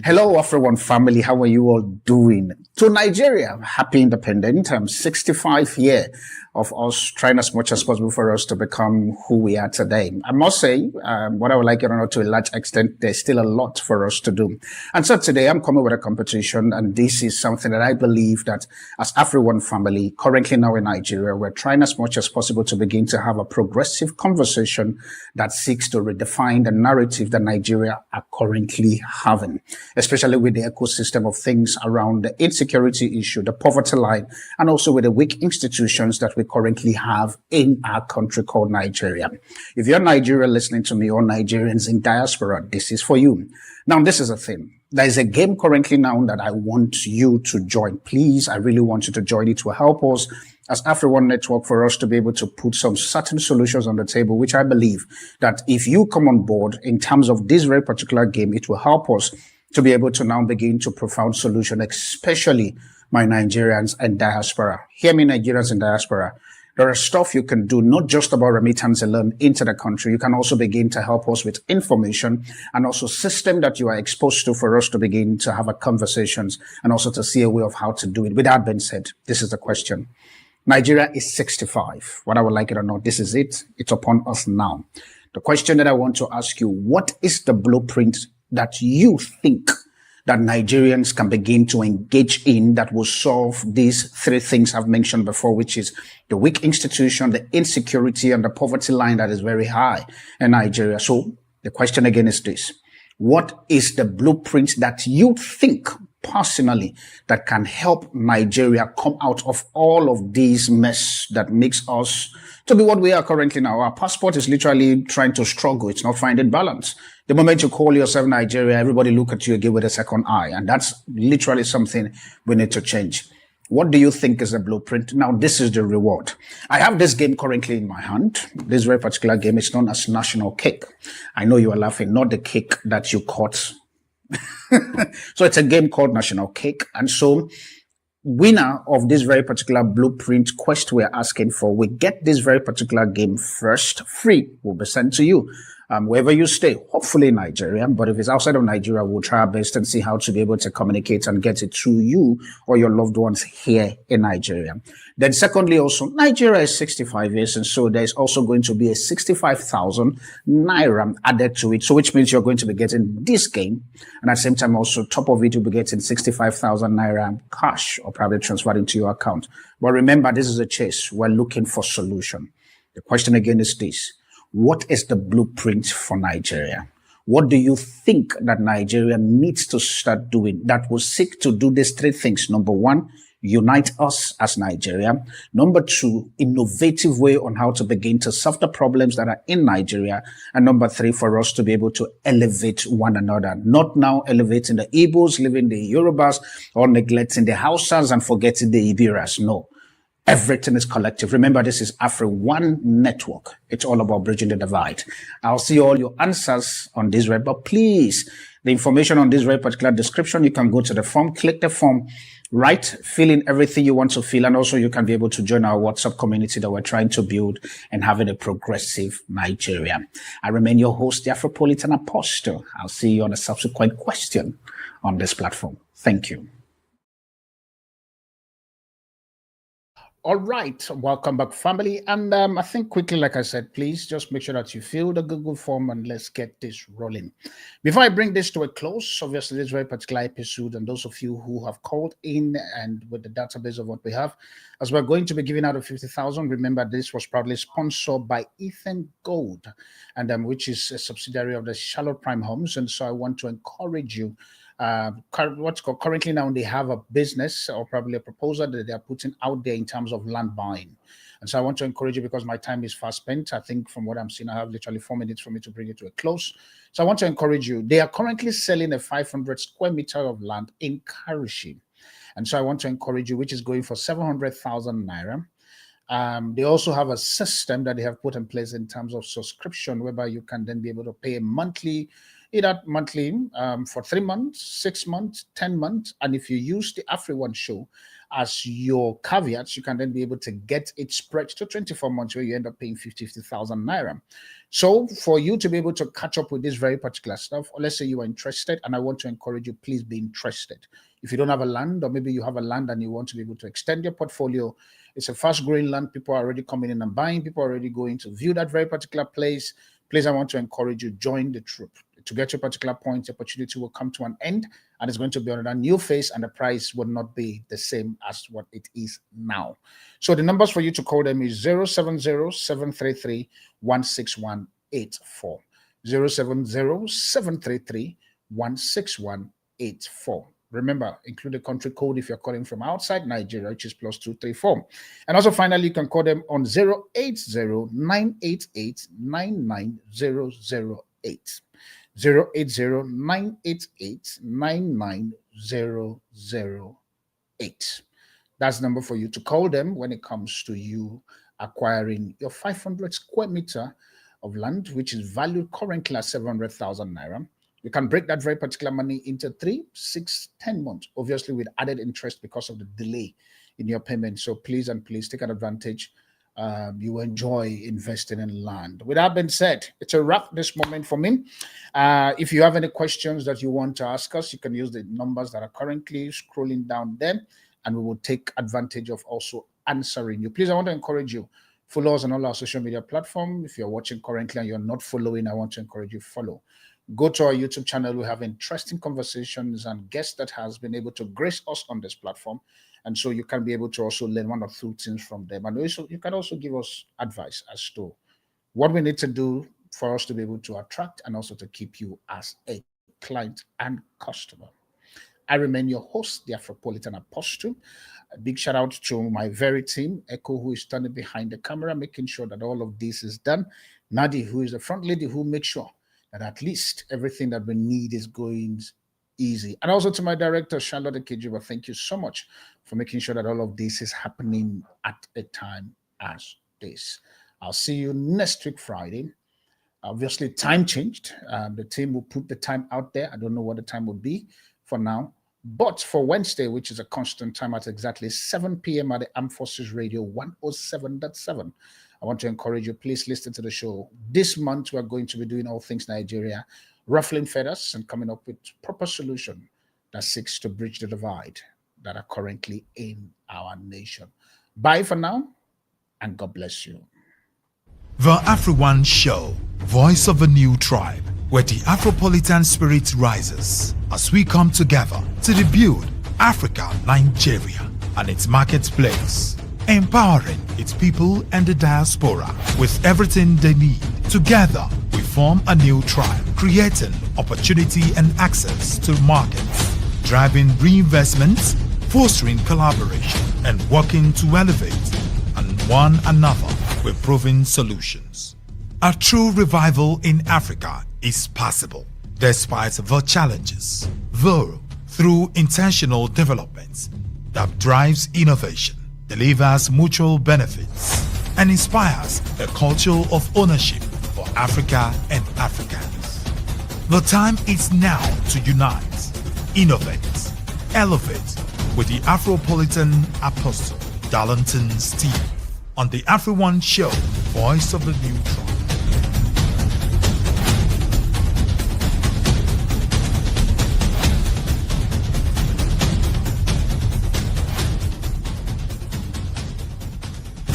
Hello, everyone, family. How are you all doing? To Nigeria, happy independent. 65 years of us trying as much as possible for us to become who we are today. I must say, what I would like you to know, to a large extent, there's still a lot for us to do. And so today I'm coming with a competition, and this is something that I believe that as Everyone family, currently now in Nigeria, we're trying as much as possible to begin to have a progressive conversation that seeks to redefine the narrative that Nigeria are currently having, especially with the ecosystem of things around the insecurity issue, the poverty line, and also with the weak institutions that we currently have in our country called Nigeria. If you're Nigeria listening to me, or Nigerians in diaspora, this is for you. Now, this is a thing. There is a game currently now that I want you to join. Please, I really want you to join. It will help us as Everyone Network for us to be able to put some certain solutions on the table, which I believe that if you come on board in terms of this very particular game, it will help us to be able to now begin to profound solution, especially my Nigerians and diaspora. Hear me, Nigerians and diaspora. There is stuff you can do, not just about remittance alone into the country. You can also begin to help us with information and also system that you are exposed to for us to begin to have a conversations and also to see a way of how to do it. With that being said, this is the question. Nigeria is 65. What I would like you to know, this is it. It's upon us now. The question that I want to ask you, what is the blueprint that you think that Nigerians can begin to engage in that will solve these three things I've mentioned before, which is the weak institution, the insecurity, and the poverty line that is very high in Nigeria? So the question again is this. What is the blueprint that you think personally that can help Nigeria come out of all of these mess that makes us to be what we are currently now? Our passport is literally trying to struggle. It's not finding balance. The moment you call yourself Nigeria, everybody look at you again with a second eye. And that's literally something we need to change. What do you think is the blueprint? Now, this is the reward. I have this game currently in my hand. This very particular game is known as National Cake. I know you are laughing, not the cake that you caught. So it's a game called National Cake. And so winner of this very particular blueprint quest we're asking for, we get this very particular game first, free, will be sent to you. wherever you stay, hopefully in Nigeria. But if it's outside of Nigeria, we'll try our best and see how to be able to communicate and get it to you or your loved ones here in Nigeria. Then secondly, also, Nigeria is 65 years. And so there's also going to be a 65,000 Naira added to it. So which means you're going to be getting this game. And at the same time, also top of it, you'll be getting 65,000 Naira cash or probably transferred into your account. But remember, this is a chase. We're looking for solution. The question again is this. What is the blueprint for Nigeria? What do you think that Nigeria needs to start doing that will seek to do these three things? Number one, unite us as Nigeria. Number two, innovative way on how to begin to solve the problems that are in Nigeria. And number three, for us to be able to elevate one another, not now elevating the Igbos, leaving the Yorubas, or neglecting the Hausas and forgetting the Ibiras. No. Everything is collective. Remember, this is Afri1 Network. It's all about bridging the divide. I'll see all your answers on this web, but please, the information on this very particular description, you can go to the form, click the form, write, fill in everything you want to fill, and also you can be able to join our WhatsApp community that we're trying to build and having a progressive Nigeria. I remain your host, the Afropolitan Apostle. I'll see you on a subsequent question on this platform. Thank you. All right, welcome back, family. And I think quickly, like I said, please just make sure that you fill the Google form and let's get this rolling. Before I bring this to a close, obviously, this very particular episode, and those of you who have called in and with the database of what we have, as we're going to be giving out of 50,000, remember this was probably sponsored by Ethan Gold, and which is a subsidiary of the Charlotte Prime Homes. And so I want to encourage you. What's called currently now they have a business or probably a proposal that they are putting out there in terms of land buying. And so I want to encourage you because my time is fast spent. I think from what I'm seeing, I have literally 4 minutes for me to bring it to a close. So I want to encourage you. They are currently selling a 500 square meter of land in Karishi. And so I want to encourage you, which is going for 700,000 Naira. They also have a system that they have put in place in terms of subscription, whereby you can then be able to pay monthly, either monthly for 3 months, 6 months, 10 months. And if you use the Afri1 show as your caveats, you can then be able to get it spread to 24 months where you end up paying 50,000 Naira. So for you to be able to catch up with this very particular stuff, or let's say you are interested, and I want to encourage you, please be interested. If you don't have a land, or maybe you have a land and you want to be able to extend your portfolio, it's a fast growing land. People are already coming in and buying. People are already going to view that very particular place. Please, I want to encourage you, join the troop. To get to a particular point, the opportunity will come to an end and it's going to be on a new phase and the price will not be the same as what it is now. So the numbers for you to call them is 070-733-16184. 070-733-16184. Remember, include the country code if you're calling from outside Nigeria, which is +234. And also, finally, you can call them on 080-988-99008. 080-988-99008. That's the number for you to call them when it comes to you acquiring your 500 square meter of land, which is valued currently at 700,000 Naira. You can break that very particular money into 3, 6, 10 months, obviously with added interest because of the delay in your payment. So please and please take advantage. You enjoy investing in land. With that being said, it's a wrap this moment for me. If you have any questions that you want to ask us, you can use the numbers that are currently scrolling down there, and we will take advantage of also answering you. Please, I want to encourage you. Follow us on all our social media platforms. If you're watching currently and you're not following, I want to encourage you to follow. Go to our YouTube channel. We have interesting conversations and guests that has been able to grace us on this platform. And so you can be able to also learn one or two things from them. And also, you can also give us advice as to what we need to do for us to be able to attract and also to keep you as a client and customer. I remain your host, the Afropolitan Apostle. A big shout out to my very team, Echo, who is standing behind the camera, making sure that all of this is done. Nadi, who is the front lady, who makes sure that at least everything that we need is going easy. And also to my director, Charlotte Kejiba, thank you so much for making sure that all of this is happening at a time as this. I'll see you next week, Friday. Obviously, time changed. The team will put the time out there. I don't know what the time will be for now, But for Wednesday, which is a constant time at exactly 7 p.m. at the Armed Forces Radio 107.7, I want to encourage you, please listen to the show. This month, we're going to be doing all things Nigeria, ruffling feathers and coming up with proper solution that seeks to bridge the divide that are currently in our nation. Bye for now, and God bless you. The Afro1 Show, voice of a new tribe, where the Afropolitan spirit rises as we come together to rebuild Africa, Nigeria, and its marketplace, empowering its people and the diaspora with everything they need. Together, we form a new tribe, creating opportunity and access to markets, driving reinvestments, fostering collaboration, and working to elevate and one another with proven solutions. A true revival in Africa is possible despite the challenges, though through intentional development that drives innovation, delivers mutual benefits, and inspires a culture of ownership for Africa and Africans. The time is now to unite, innovate, elevate with the Afropolitan Apostle Darlington Steve on the Afro1 Show, voice of the new tribe.